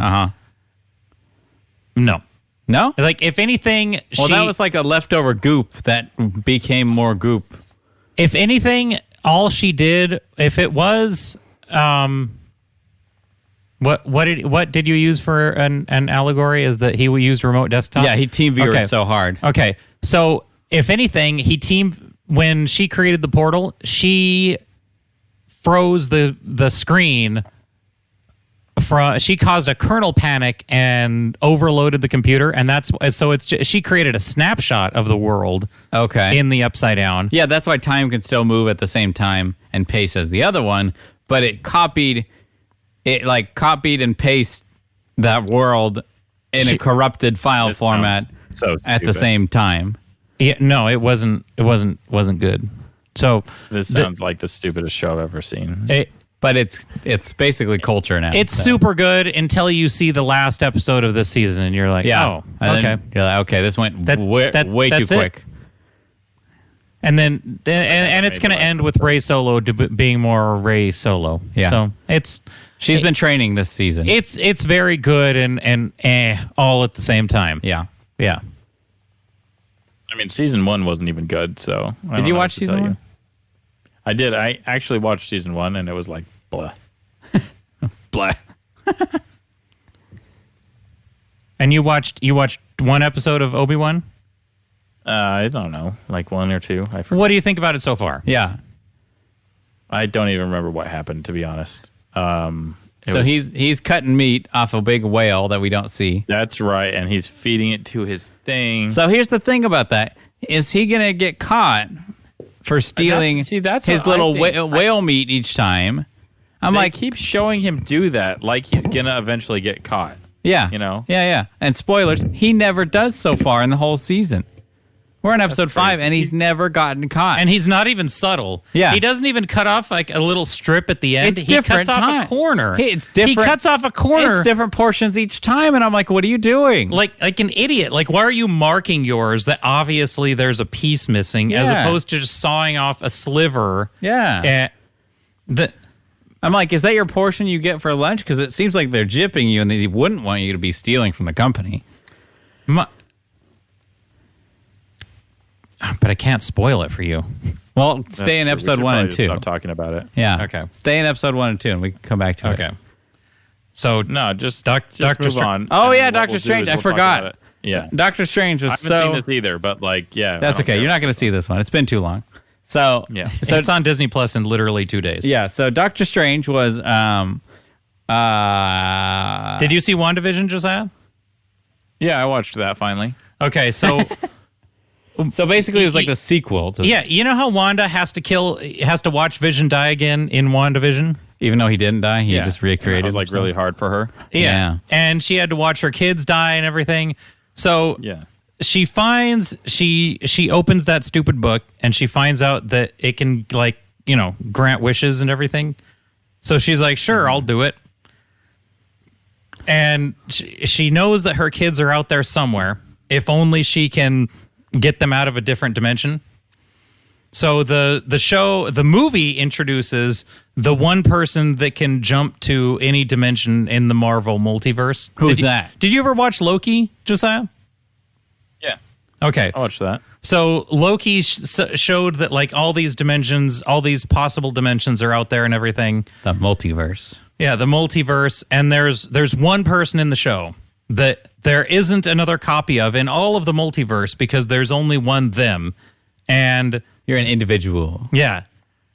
S3: No. Like, if anything,
S1: that was like a leftover goop that became more goop.
S3: If anything, all she did, if it was, what did you use for an allegory? Is that he used remote desktop?
S1: Yeah, he team viewed so hard.
S3: Okay, so if anything, when she created the portal, she froze the screen she caused a kernel panic and overloaded the computer, and she created a snapshot of the world
S1: Okay.
S3: in the Upside Down.
S1: Yeah, that's why time can still move at the same time and pace as the other one, but it copied and pasted that world in a corrupted file
S2: This
S1: format
S2: sounds so
S1: at the
S2: stupid.
S1: same time.
S3: Yeah, no, it wasn't good. So
S2: This sounds like the stupidest show I've ever seen.
S1: But it's basically culture now.
S3: it's
S1: so.
S3: super good until you see the last episode of this season, and you're like,
S1: Yeah.
S3: oh,
S1: And
S3: okay.
S1: then you're like, okay, this went
S3: That-
S1: way too
S3: that's it.
S1: quick.
S3: And then and it's going to end with Ray Solo being more Ray Solo.
S1: Yeah.
S3: So
S1: She's been training this season.
S3: it's very good and all at the same time.
S1: Yeah.
S3: Yeah.
S2: I mean, season 1 wasn't even good, so. I
S1: Did
S2: don't
S1: you
S2: know
S1: watch
S2: what to
S1: season
S2: tell
S1: 1?
S2: you. I did. I actually watched season 1, and it was like, blah.
S1: Blah.
S3: And you watched one episode of Obi-Wan?
S2: I don't know, like 1 or 2. I forget.
S3: What do you think about it so far?
S1: Yeah.
S2: I don't even remember what happened, to be honest.
S1: So he's cutting meat off a big whale that we don't see.
S2: That's right, and he's feeding it to his thing.
S1: So here's the thing about that. Is he going to get caught for stealing
S2: that's
S1: his
S2: what I
S1: little
S2: think.
S1: whale meat each time? I'm
S2: They
S1: like,
S2: keep showing him do that, like he's gonna eventually get caught.
S1: yeah.
S2: you know?
S1: Yeah. And spoilers, he never does so far in the whole season. We're in episode 5, and he's never gotten caught.
S3: And he's not even subtle.
S1: Yeah.
S3: He doesn't even cut off like a little strip at the end.
S1: It's
S3: he
S1: different
S3: cuts off
S1: time.
S3: a corner.
S1: It's different.
S3: He cuts off a corner.
S1: It's different portions each time, and I'm like, what are you doing?
S3: Like an idiot. Like, why are you marking yours that obviously there's a piece missing as
S1: Yeah.
S3: opposed to just sawing off a sliver?
S1: Yeah. I'm like, is that your portion you get for lunch? Because it seems like they're gypping you, and they wouldn't want you to be stealing from the company.
S3: But I can't spoil it for you.
S1: Well, stay in episode 1 and 2.
S2: Stop talking about it.
S1: Yeah.
S3: Okay.
S1: Stay in episode 1 and 2, and we can come back to it.
S3: Okay. So
S2: No, just
S3: Doctor
S2: move
S3: Str-
S2: on.
S1: Oh,
S2: and
S1: yeah,
S2: then what
S1: Doctor
S2: we'll do
S1: Strange.
S2: is
S1: I
S2: we'll talk
S1: forgot.
S2: about it. Yeah,
S1: Doctor Strange was
S2: I haven't
S1: so.
S2: seen this either, but like, yeah,
S1: That's
S2: I don't
S1: okay.
S2: care.
S1: You're not going to see this one. It's been too long. So
S2: Yeah.
S1: So
S3: it's on Disney Plus in literally 2 days.
S1: yeah. So Doctor Strange was.
S3: Did you see WandaVision, Josiah?
S2: Yeah, I watched that finally.
S3: Okay, so
S1: So basically, it was like the sequel to.
S3: yeah, you know how Wanda has to watch Vision die again in WandaVision?
S1: Even though he didn't die, he
S2: Yeah,
S1: just
S2: it
S1: recreated.
S2: was like
S1: himself.
S2: really hard for her.
S1: Yeah.
S3: And she had to watch her kids die and everything. So
S2: Yeah,
S3: she finds she opens that stupid book and she finds out that it can grant wishes and everything. So she's like, sure, I'll do it. And she knows that her kids are out there somewhere. If only she can get them out of a different dimension. So the movie introduces the one person that can jump to any dimension in the Marvel multiverse.
S1: Who's that?
S3: Did you ever watch Loki, Josiah?
S2: yeah,
S3: Okay.
S2: I watched that.
S3: So Loki showed that like all these dimensions, all these possible dimensions are out there and everything.
S1: The multiverse.
S3: Yeah, the multiverse, and there's one person in the show that there isn't another copy of in all of the multiverse because there's only one them. And
S1: You're an individual.
S3: yeah.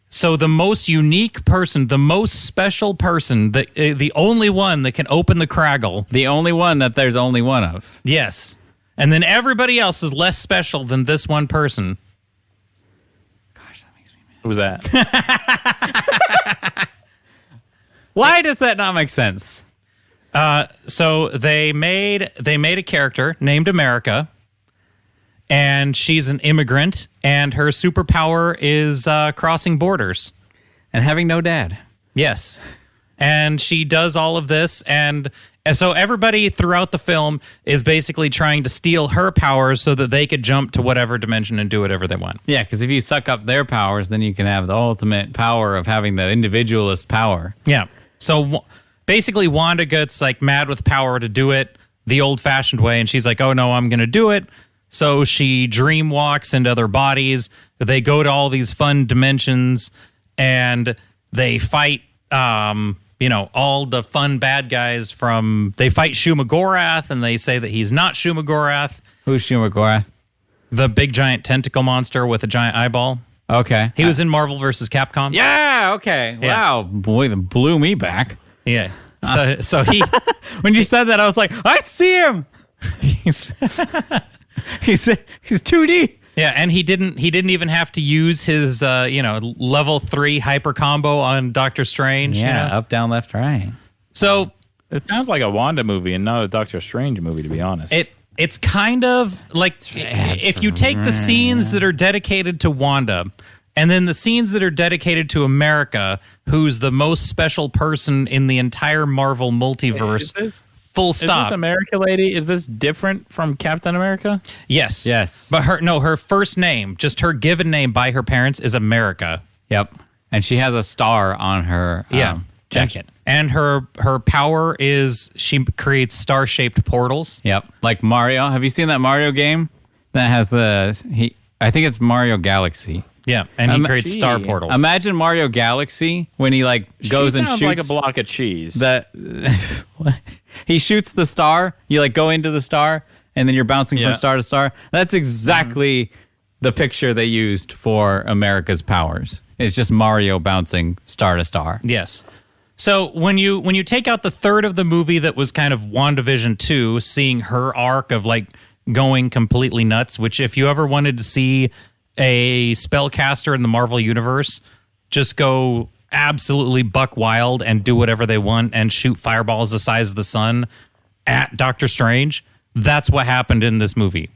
S3: So the most unique person, the most special person, the only one that can open the Craggle.
S1: The only one that there's only one of.
S3: Yes. And then everybody else is less special than this one person.
S1: Gosh, that makes me mad.
S2: Who was that?
S1: Why does that not make sense?
S3: So they made a character named America, and she's an immigrant, and her superpower is crossing borders.
S1: And having no dad.
S3: Yes. And she does all of this, and so everybody throughout the film is basically trying to steal her powers so that they could jump to whatever dimension and do whatever they want.
S1: Yeah, because if you suck up their powers, then you can have the ultimate power of having the individualist power.
S3: Yeah. So basically, Wanda gets like mad with power to do it the old-fashioned way, and she's like, "Oh no, I'm going to do it." So she dream walks into other bodies. They go to all these fun dimensions, and they fight. All the fun bad guys they fight Shumagorath, and they say that he's not Shumagorath,
S1: Who's Shumagorath?
S3: the big giant tentacle monster with a giant eyeball.
S1: Okay.
S3: He was in Marvel vs. Capcom.
S1: Yeah, okay.
S3: Yeah.
S1: Wow. Boy, that blew me back.
S3: Yeah. So he
S1: When you said that, I was like, I see him.
S3: he's,
S1: He's 2D.
S3: yeah, and he didn't even have to use his level 3 hyper combo on Doctor Strange.
S1: Yeah,
S3: you know?
S1: up, down, left, right.
S3: So
S2: It sounds like a Wanda movie and not a Doctor Strange movie, to be honest.
S3: it's kind of like if you take the scenes that are dedicated to Wanda and then the scenes that are dedicated to America, who's the most special person in the entire Marvel multiverse, full stop.
S2: Is this America lady? Is this different from Captain America?
S3: Yes.
S1: Yes.
S3: But her first name, just her given name by her parents, is America.
S1: Yep. And she has a star on her jacket.
S3: And her power is she creates star-shaped portals.
S1: Yep. Like Mario. Have you seen that Mario game that has I think it's Mario Galaxy.
S3: Yeah, and he creates star portals.
S1: Imagine Mario Galaxy when he goes and shoots
S2: like a block of cheese.
S1: He shoots the star. You go into the star, and then you're bouncing from star to star. That's exactly the picture they used for America's powers. It's just Mario bouncing star to star.
S3: Yes. So when you take out the third of the movie that was kind of WandaVision 2, seeing her arc of going completely nuts, which if you ever wanted to see a spellcaster in the Marvel universe just go absolutely buck wild and do whatever they want and shoot fireballs the size of the sun at Doctor Strange, that's what happened in this movie.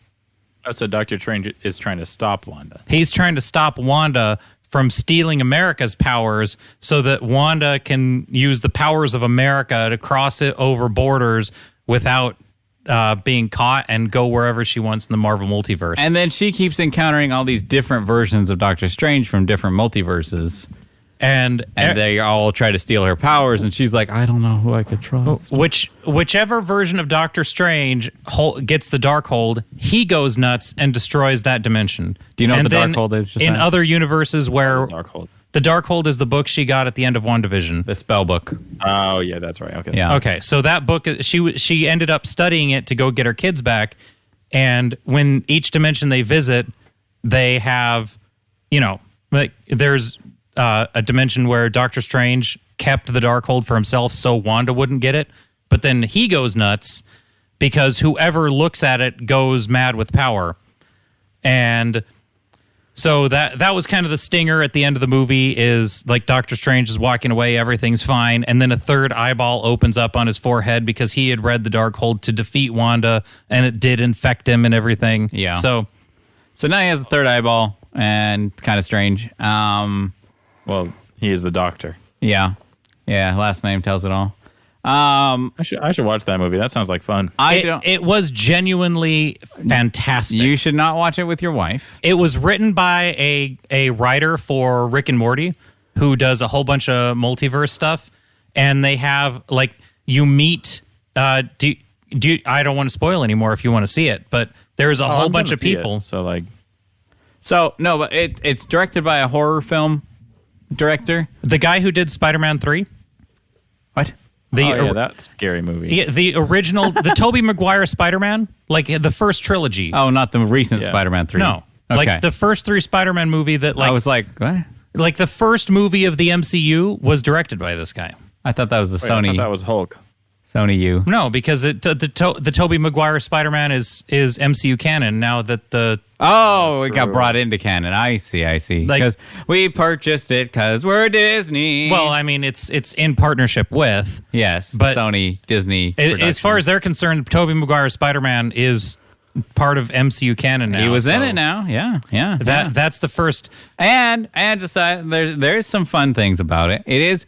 S2: Oh, so Doctor Strange is trying to stop Wanda.
S3: He's trying to stop Wanda from stealing America's powers so that Wanda can use the powers of America to cross it over borders without being caught and go wherever she wants in the Marvel multiverse.
S1: And then she keeps encountering all these different versions of Doctor Strange from different multiverses.
S3: And
S1: they all try to steal her powers, and she's like, I don't know who I could trust.
S3: Whichever version of Doctor Strange gets the Darkhold, he goes nuts and destroys that dimension.
S1: Do you know what the Darkhold is?
S3: In other universes where
S2: Darkhold.
S3: the Darkhold is the book she got at the end of WandaVision.
S1: The spell book.
S2: Oh, yeah, that's right. Okay.
S1: Yeah.
S3: Okay, so that book, she ended up studying it to go get her kids back, and when each dimension they visit, they have, there's a dimension where Doctor Strange kept the Darkhold for himself so Wanda wouldn't get it, but then he goes nuts because whoever looks at it goes mad with power. And so that was kind of the stinger at the end of the movie is Doctor Strange is walking away, everything's fine, and then a third eyeball opens up on his forehead because he had read the Darkhold to defeat Wanda, and it did infect him and everything.
S1: Yeah.
S3: So
S1: now he has a third eyeball, and it's kind of strange.
S2: Well, he is the Doctor.
S1: Yeah. Last name tells it all.
S2: I should watch that movie. That sounds like fun.
S3: It was genuinely fantastic.
S1: You should not watch it with your wife.
S3: It was written by a writer for Rick and Morty who does a whole bunch of multiverse stuff, and they have you meet. I don't want to spoil anymore if you want to see it, but there's a whole bunch of people.
S1: So no, but it's directed by a horror film director.
S3: The guy who did Spider-Man 3.
S1: What?
S2: That scary movie.
S3: Yeah, the original, the Tobey Maguire Spider-Man, the first trilogy.
S1: Oh, not the recent Spider-Man 3.
S3: No.
S1: Okay.
S3: The first 3 Spider-Man movie that
S1: I was like, what?
S3: The first movie of the MCU was directed by this guy.
S1: I thought that was the Sony.
S2: I thought that was Hulk.
S1: Sony U.
S3: No, because the Tobey Maguire Spider-Man is MCU canon now that the...
S1: Oh, it got brought into canon. I see. Because we purchased it because we're Disney.
S3: Well, I mean, it's in partnership with...
S1: Yes,
S3: but
S1: Sony, Disney.
S3: As far as they're concerned, Tobey Maguire Spider-Man is part of MCU canon now.
S1: He was in it now. Yeah.
S3: That's the first...
S1: And just there's some fun things about it. It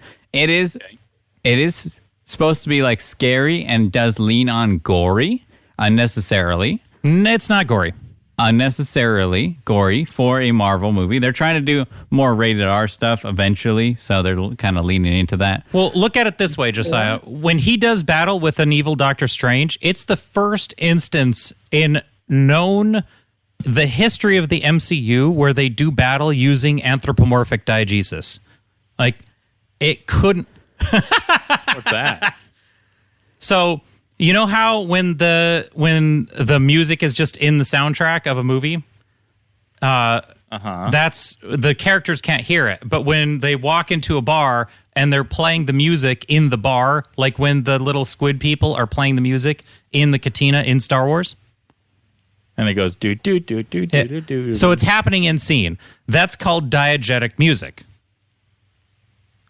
S1: is supposed to be scary and does lean on gory unnecessarily.
S3: It's not gory.
S1: Unnecessarily gory for a Marvel movie. They're trying to do more rated R stuff eventually, so they're kind of leaning into that.
S3: Well, look at it this way, Josiah. When he does battle with an evil Doctor Strange, it's the first instance in the history of the MCU where they do battle using anthropomorphic diegesis. It couldn't...
S2: What's that?
S3: So... You know how when the music is just in the soundtrack of a movie, that's the characters can't hear it. But when they walk into a bar and they're playing the music in the bar, like when the little squid people are playing the music in the cantina in Star Wars.
S2: And it goes do do do do do do do.
S3: So it's happening in scene. That's called diegetic music.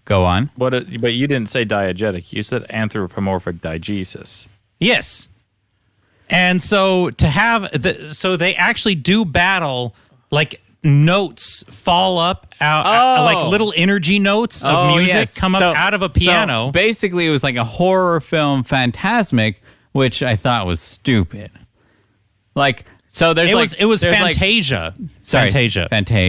S1: Go on.
S2: But you didn't say diegetic. You said anthropomorphic diegesis.
S3: Yes. And so to have so they actually do battle, like notes fall up out, like little energy notes of music come up out of a piano.
S1: So basically, it was like a horror film Phantasmic, which I thought was stupid. Like, so there's
S3: it was
S1: there's
S3: Fantasia.
S1: Fantasia.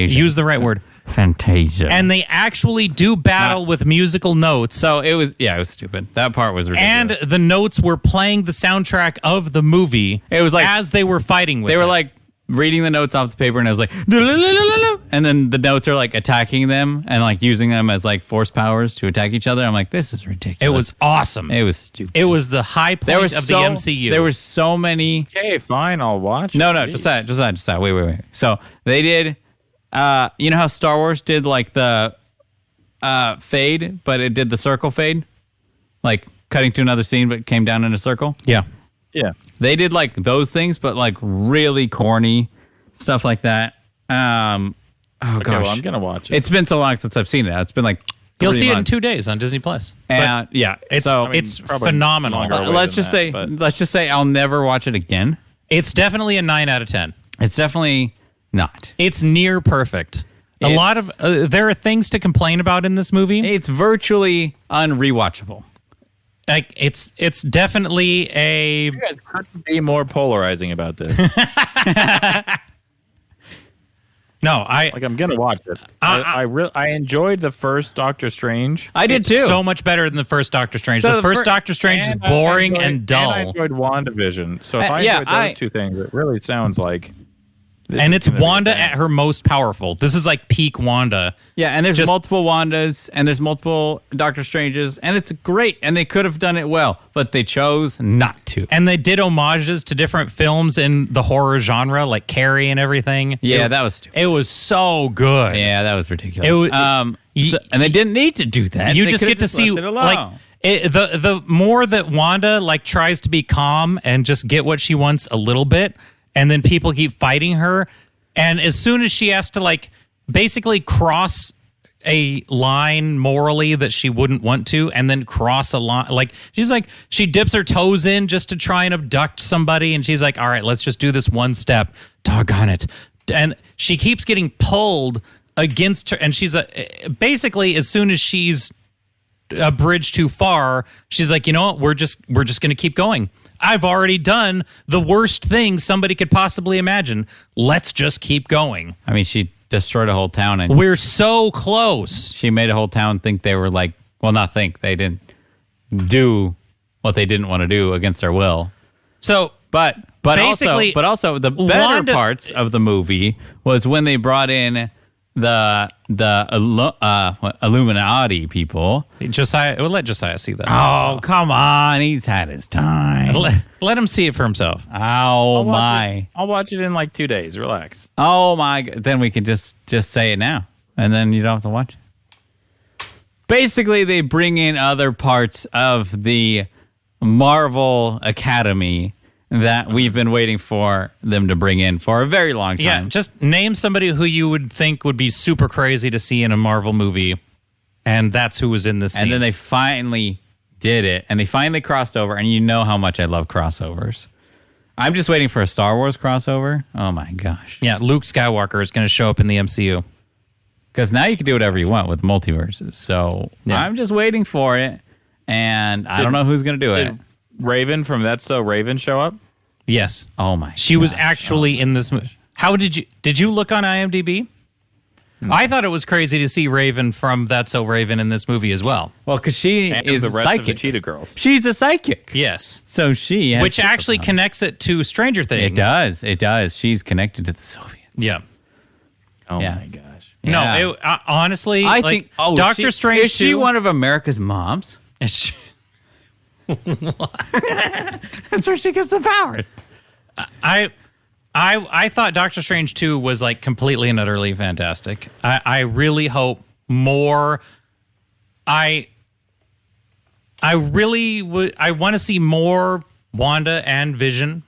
S3: Use the right word.
S1: Fantasia.
S3: And they actually do battle with musical notes.
S1: So it was stupid. That part was ridiculous.
S3: And the notes were playing the soundtrack of the movie.
S1: It was like
S3: as they were fighting with
S1: They were
S3: it.
S1: like reading the notes off the paper, and I was like, and then the notes are like attacking them and like using them as like force powers to attack each other. I'm like, this is ridiculous.
S3: It was awesome.
S1: It was stupid.
S3: It was the high point of the MCU.
S1: There were so many.
S2: Okay, fine, I'll watch.
S1: No,
S2: Jeez.
S1: just that. Wait. So they did. You know how Star Wars did like the fade, but it did the circle fade, like cutting to another scene, but came down in a circle.
S3: Yeah.
S2: Yeah.
S1: They did like those things, but like really corny stuff like that. Oh
S2: Okay,
S1: gosh,
S2: well, I'm gonna watch it.
S1: It's been so long since I've seen it. It's been like
S3: You'll
S1: 3
S3: see it in
S1: months.
S3: 2 days on Disney Plus.
S1: And yeah,
S3: It's
S1: so
S3: it's
S2: probably
S3: phenomenal.
S2: longer away
S1: let's
S2: than
S1: just
S2: that,
S1: say
S2: but-
S1: let's just say I'll never watch it again.
S3: It's definitely a 9 out of 10.
S1: It's definitely not.
S3: It's near perfect. A lot of there are things to complain about in this movie.
S1: It's virtually unrewatchable.
S3: Like it's definitely a
S2: You guys couldn't be more polarizing about this.
S3: no.
S2: Like, I'm gonna watch it. I enjoyed the first Doctor Strange.
S1: I did
S3: It's
S1: too.
S3: so much better than the first Doctor Strange.
S1: So
S3: the
S1: the
S3: first
S1: fir-
S3: Doctor Strange is
S2: And
S3: boring
S2: I enjoyed-
S3: and dull,
S2: And I enjoyed WandaVision. So if I
S1: yeah,
S2: enjoyed those two things, it really sounds like. this
S3: and
S2: is
S3: it's
S2: gonna be
S3: Wanda
S2: bad.
S3: at her most powerful. This is like peak Wanda.
S1: Yeah, and there's
S3: Just-
S1: multiple Wandas, and there's multiple Doctor Stranges, and it's great, and they could have done it well, but they chose not to.
S3: And they did homages to different films in the horror genre, like Carrie and everything.
S1: Yeah, that was stupid.
S3: It was so good.
S1: Yeah, that was ridiculous.
S3: It was-
S1: and they didn't need to do that.
S3: You
S1: They
S3: just
S1: could've
S3: get to see
S1: left it alone.
S3: like the more that Wanda like tries to be calm and just get what she wants a little bit, and then people keep fighting her, and as soon as she has to like basically cross a line morally that she wouldn't want to, and then cross a line, like she dips her toes in just to try and abduct somebody, and she's like, all right, let's just do this one step. Doggone it. And she keeps getting pulled against her, and she's basically as soon as she's a bridge too far, she's like, you know what, we're just gonna keep going. I've already done the worst thing somebody could possibly imagine. Let's just keep going.
S1: I mean, she destroyed a whole town, and
S3: We're so close.
S1: she made a whole town think they were like, well, not think, they didn't do what they didn't want to do against their will.
S3: So
S1: But
S3: Basically,
S1: also the better
S3: Wanda-
S1: parts of the movie was when they brought in the Illuminati people.
S3: Josiah, we'll let Josiah see that.
S1: Oh, come on. He's had his time.
S3: Let him see it for himself.
S1: Oh, my.
S2: I'll watch it in like 2 days. Relax.
S1: Oh, my. Then we can just say it now, and then you don't have to watch it. Basically, they bring in other parts of the Marvel Academy that we've been waiting for them to bring in for a very long time.
S3: Yeah, just name somebody who you would think would be super crazy to see in a Marvel movie, and that's who was in this scene.
S1: And then they finally did it, and they finally crossed over, and you know how much I love crossovers. I'm just waiting for a Star Wars crossover. Oh my gosh.
S3: yeah, Luke Skywalker is going to show up in the MCU.
S1: Because now you can do whatever you want with multiverses. So
S3: Yeah.
S1: I'm just waiting for it, and I don't know who's going to do it.
S2: Did Raven from That's So Raven show up?
S3: Yes.
S1: Oh my
S3: She was
S1: gosh.
S3: actually in this movie. How did you look on IMDb? I thought it was crazy to see Raven from That's So Raven in this movie as well.
S1: Well, because she
S2: And
S1: is
S2: the
S1: a
S2: rest of the
S1: psychic.
S2: Cheetah Girls.
S1: She's a psychic.
S3: Yes.
S1: So she has
S3: Which actually
S1: superpowers.
S3: connects it to Stranger Things.
S1: It does. It does. She's connected to the Soviets.
S3: Yeah.
S2: Oh
S1: Yeah.
S2: my gosh.
S1: Yeah.
S3: No, honestly,
S1: I
S3: like,
S1: think. Oh,
S3: Doctor Strange
S1: is she
S3: 2
S1: one of America's moms? That's where she gets the powers.
S3: I thought Doctor Strange 2 was like completely and utterly fantastic. I really hope more I really would. I want to see more Wanda and Vision.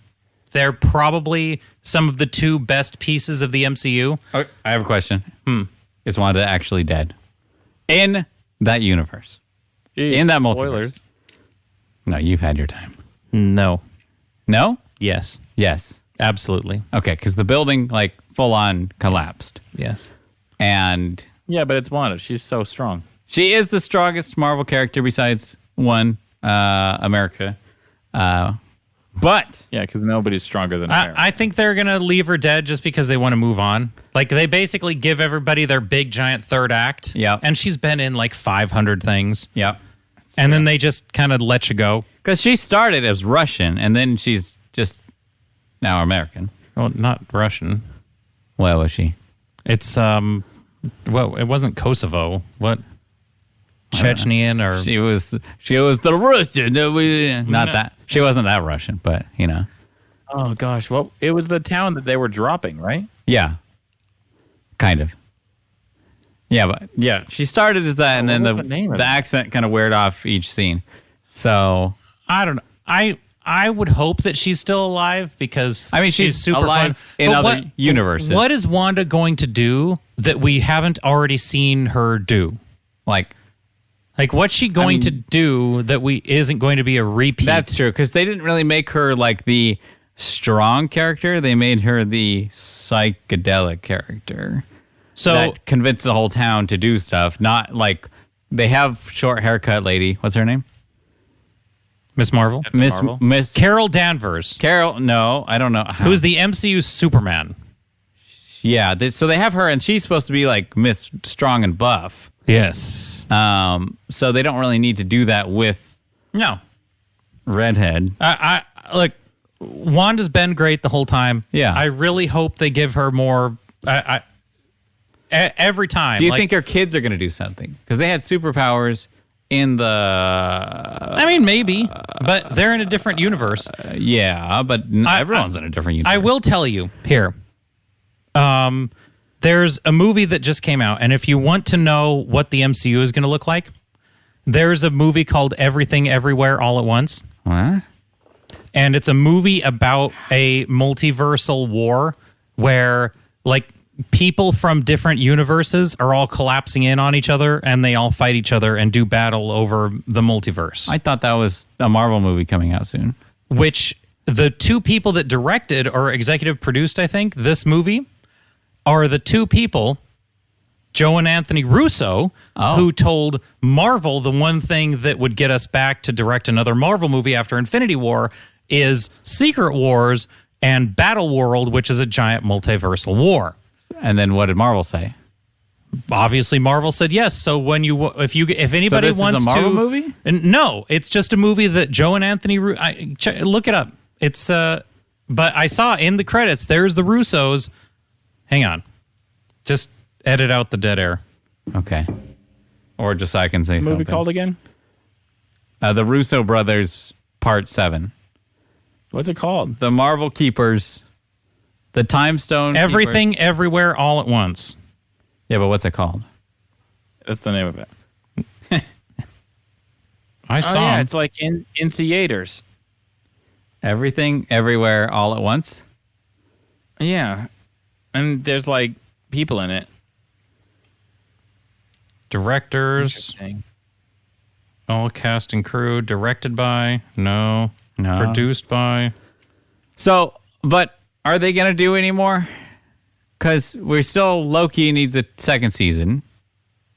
S3: They're probably some of the two best pieces of the MCU.
S1: Oh, I have a question. Is Wanda actually dead in that universe?
S2: Jeez,
S1: In that multiverse?
S2: spoilers.
S1: No, you've had your time.
S3: No.
S1: No?
S3: Yes.
S1: Yes.
S3: Absolutely.
S1: Okay, because the building like full on collapsed,
S3: Yes.
S1: and
S2: Yeah, but it's Wanda. She's so strong.
S1: she is the strongest Marvel character besides one, America. But
S2: Yeah, because nobody's stronger than her.
S3: I think they're going to leave her dead just because they want to move on. Like, they basically give everybody their big, giant third act.
S1: Yeah.
S3: And she's been in like 500 things.
S1: yeah,
S3: And then they just kind of let you go.
S1: because she started as Russian and then she's just now American.
S3: Well, not Russian.
S1: Where was she?
S3: It's, well, it wasn't Kosovo. What? Chechenian or...
S1: She was the Russian. Not that she wasn't that Russian, but you know.
S2: Oh gosh, well, it was the town that they were dropping, right?
S1: Yeah, kind of. Yeah, but yeah, she started as that, and then
S2: what was the name of
S1: the
S2: it?
S1: accent kind of weared off each scene. So
S3: I don't know. I would hope that she's still alive because
S1: I mean, she's
S3: super
S1: alive
S3: fun.
S1: in
S3: But
S1: other universes.
S3: What is Wanda going to do that we haven't already seen her do?
S1: like
S3: Like, what's she going
S1: mean-
S3: to do that we isn't going to be a repeat?
S1: that's true because they didn't really make her like the strong character. They made her the psychedelic character
S3: so
S1: that convinced the whole town to do stuff. Not like they have short haircut lady. What's her name?
S3: Miss Marvel,
S1: Miss
S3: Carol Danvers,
S1: Carol. No, I don't know.
S3: who's the MCU Superman.
S1: Yeah, so they have her, and she's supposed to be like Miss Strong and Buff.
S3: Yes.
S1: So they don't really need to do that with
S3: No.
S1: Redhead.
S3: I look. Wanda's been great the whole time.
S1: Yeah.
S3: I really hope they give her more. Every time.
S1: Do you
S3: like,
S1: think her kids are going to do something? Because they had superpowers in the.
S3: I mean, maybe, but they're in a different universe.
S1: Yeah, but everyone's in a different universe.
S3: I will tell you here. There's a movie that just came out, and if you want to know what the MCU is going to look like, there's a movie called Everything Everywhere All at Once.
S1: What?
S3: And it's a movie about a multiversal war where, like, people from different universes are all collapsing in on each other, and they all fight each other and do battle over the multiverse.
S1: I thought that was a Marvel movie coming out soon.
S3: Which the two people that directed or executive produced, I think, this movie are the two people, Joe and Anthony Russo, who told Marvel the one thing that would get us back to direct another Marvel movie after Infinity War is Secret Wars and Battle World, which is a giant multiversal war.
S1: And then what did Marvel say?
S3: Obviously, Marvel said yes. So when if anybody
S1: So this
S3: wants
S1: is a Marvel
S3: to,
S1: movie?
S3: No, it's just a movie that Joe and Anthony. Look it up. It's but I saw in the credits there's the Russos. Hang on, just edit out the dead air.
S1: Okay. Or just so I can say
S2: Movie
S1: something.
S2: called again?
S1: The Russo Brothers Part 7.
S2: What's it called?
S1: The Marvel Keepers. The Time Stone
S3: Everything,
S1: Keepers.
S3: everywhere, all at once.
S1: Yeah, but what's it called?
S2: That's the name of it.
S3: I
S2: Oh
S3: saw.
S2: yeah,
S3: 'em.
S2: it's like in theaters.
S1: Everything, Everywhere, All at Once?
S2: Yeah, and there's like people in it.
S3: Directors,
S2: Interesting.
S3: all cast and crew. Directed by no. Produced by.
S1: So, but are they going to do any more? Because we're still, Loki needs a second season,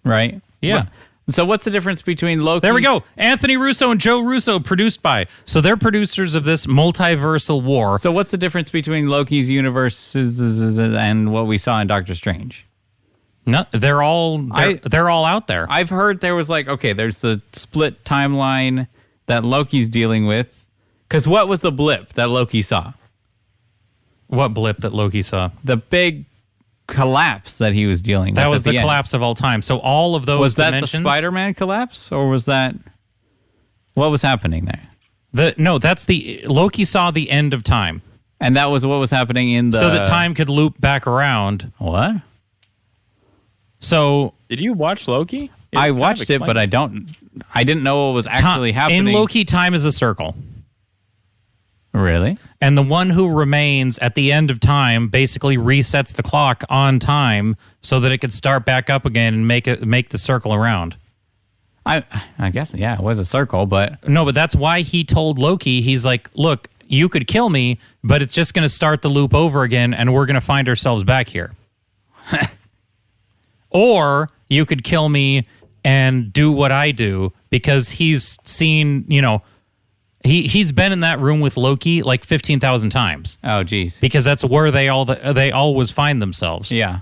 S1: right?
S3: Yeah.
S1: So what's the difference between Loki?
S3: There we go. Anthony Russo and Joe Russo produced by. So they're producers of this multiversal war.
S1: So what's the difference between Loki's universes and what we saw in Doctor Strange?
S3: No, they're all out there.
S1: I've heard there was like, okay, there's the split timeline that Loki's dealing with. Because what was the blip that Loki saw?
S3: What blip that Loki saw?
S1: The big collapse that he was dealing with.
S3: That was
S1: at
S3: the
S1: end.
S3: collapse of all time. So all of those
S1: Was that the
S3: dimensions,
S1: Spider-Man collapse, or was that what was happening there?
S3: No, that's the Loki saw the end of time,
S1: And that was what was happening in the
S3: so that time could loop back around.
S1: What?
S3: So
S2: Did you watch Loki?
S1: I watched it, but I didn't know what was actually happening.
S3: In Loki, time is a circle.
S1: Really?
S3: And the one who remains at the end of time basically resets the clock on time so that it could start back up again and make the circle around.
S1: I guess, yeah, it was a circle, but...
S3: No, but that's why he told Loki, he's like, look, you could kill me, but it's just going to start the loop over again, and we're going to find ourselves back here. Or you could kill me and do what I do, because he's seen, he's been in that room with Loki like 15,000 times.
S1: Oh, geez.
S3: Because that's where they always find themselves.
S1: Yeah.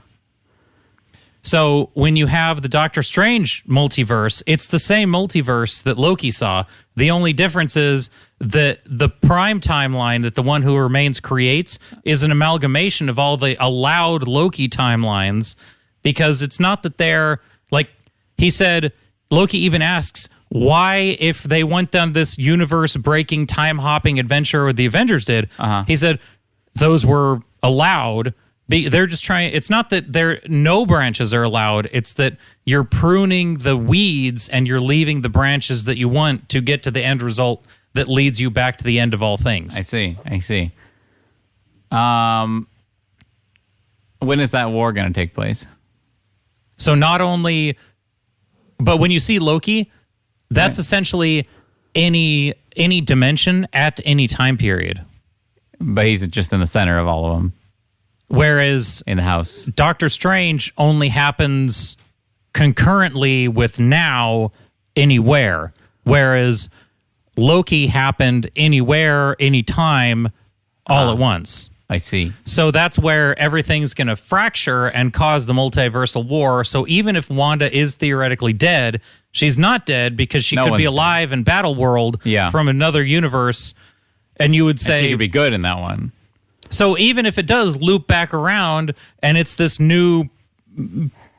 S3: So when you have the Doctor Strange multiverse, it's the same multiverse that Loki saw. The only difference is that the prime timeline that the one who remains creates is an amalgamation of all the allowed Loki timelines, because it's not that they're, like he said, Loki even asks, why, if they went down this universe-breaking, time-hopping adventure what the Avengers did, he said, those were allowed. They're just trying. It's not that no branches are allowed. It's that you're pruning the weeds and you're leaving the branches that you want to get to the end result that leads you back to the end of all things.
S1: I see. When is that war going to take place?
S3: So not only, but when you see Loki, that's essentially any dimension at any time period.
S1: But he's just in the center of all of them.
S3: Whereas
S1: in the house,
S3: Doctor Strange only happens concurrently with now, anywhere. Whereas Loki happened anywhere, anytime, all at once.
S1: I see.
S3: So that's where everything's going to fracture and cause the multiversal war. So even if Wanda is theoretically dead, she's not dead, because she could be alive in Battle World from another universe. And you would say...
S1: And she could be good in that one.
S3: So even if it does loop back around and it's this new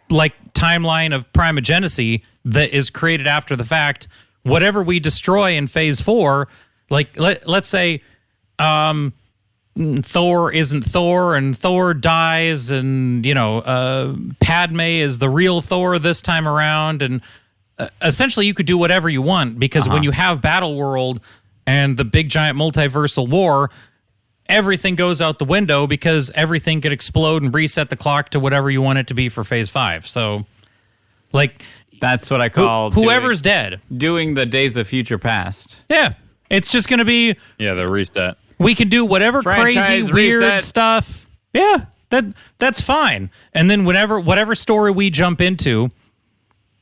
S3: timeline of primogenecy that is created after the fact, whatever we destroy in phase 4, let's say Thor isn't Thor and Thor dies, and Padme is the real Thor this time around, and essentially you could do whatever you want, because when you have Battle World and the big giant multiversal war, everything goes out the window, because everything could explode and reset the clock to whatever you want it to be for phase 5. So,
S1: that's what I call
S3: whoever's dead.
S1: Doing the Days of Future Past.
S3: Yeah. It's just going to be...
S2: Yeah, the reset.
S3: We can do whatever crazy, weird stuff. Yeah, that's fine. And then whatever story we jump into,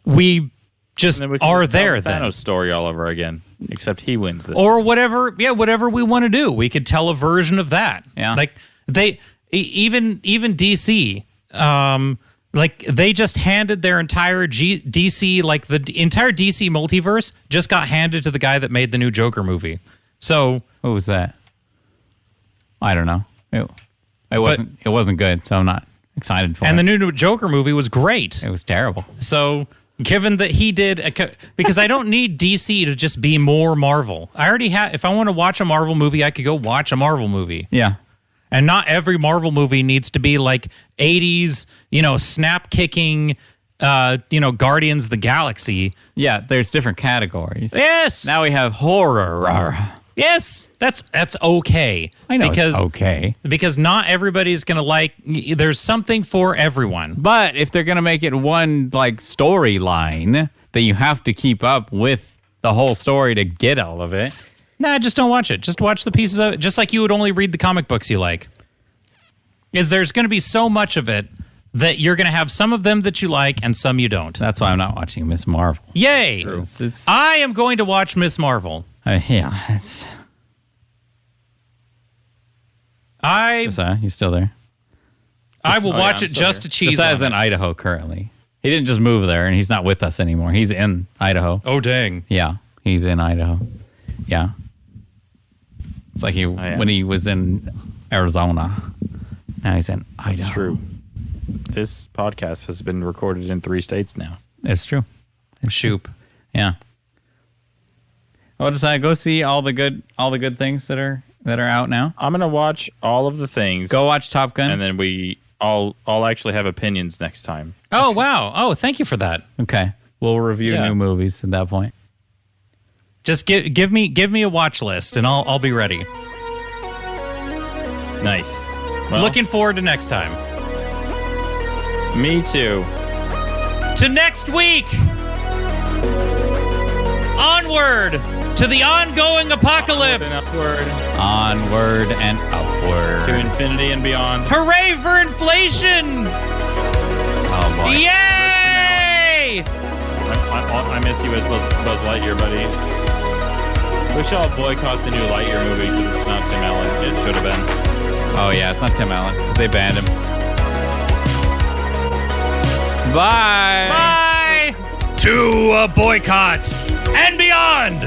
S3: we just are there then.
S2: Thanos story all over again. Except he wins this.
S3: Or whatever we want to do. We could tell a version of that.
S1: Yeah.
S3: Even DC, they just handed their entire DC, the entire DC multiverse just got handed to the guy that made the new Joker movie. So
S1: what was that? I don't know. It wasn't good, so I'm not excited for it.
S3: And the new Joker movie was great.
S1: It was terrible.
S3: So given that he did, because I don't need DC to just be more Marvel. I already have. If I want to watch a Marvel movie, I could go watch a Marvel movie.
S1: Yeah.
S3: And not every Marvel movie needs to be like 80s, snap kicking, Guardians of the Galaxy.
S1: Yeah, there's different categories.
S3: Yes.
S1: Now we have horror.
S3: Yes, that's okay.
S1: I know it's okay.
S3: Because not everybody's going to there's something for everyone.
S1: But if they're going to make it one storyline, then you have to keep up with the whole story to get all of it.
S3: Nah, just don't watch it. Just watch the pieces of it, just like you would only read the comic books you like. There's going to be so much of it that you're going to have some of them that you like and some you don't.
S1: That's why I'm not watching Miss Marvel.
S3: Yay! I am going to watch Miss Marvel.
S1: It's... You still there?
S3: I will watch it just to cheese
S1: Josiah's in Idaho currently. He didn't just move there, and he's not with us anymore. He's in Idaho.
S3: Oh, dang.
S1: Yeah, he's in Idaho. Yeah. It's like when he was in Arizona. Now he's in Idaho.
S2: That's true. This podcast has been recorded in 3 states now.
S1: It's true.
S3: Shoop.
S1: Yeah. Well, Josiah, go see all the good things that are out now.
S2: I'm gonna watch all of the things.
S1: Go watch Top Gun,
S2: and then I'll actually have opinions next time.
S3: Oh wow! Oh, thank you for that.
S1: Okay. We'll review
S2: Yeah.
S1: new movies at that point.
S3: Just give me a watch list, and I'll be ready.
S2: Nice. Well,
S3: Looking forward to next time.
S2: me too.
S3: To next week. Onward to the ongoing apocalypse.
S1: Onward and upward.
S2: To infinity and beyond.
S3: Hooray for inflation!
S1: Oh boy.
S3: Yay!
S2: I miss you as Buzz Lightyear, buddy. We shall boycott the new Lightyear movie because it's not Tim Allen. It should have been.
S1: Oh yeah, it's not Tim Allen. They banned him. Bye.
S3: Bye! To a boycott and beyond!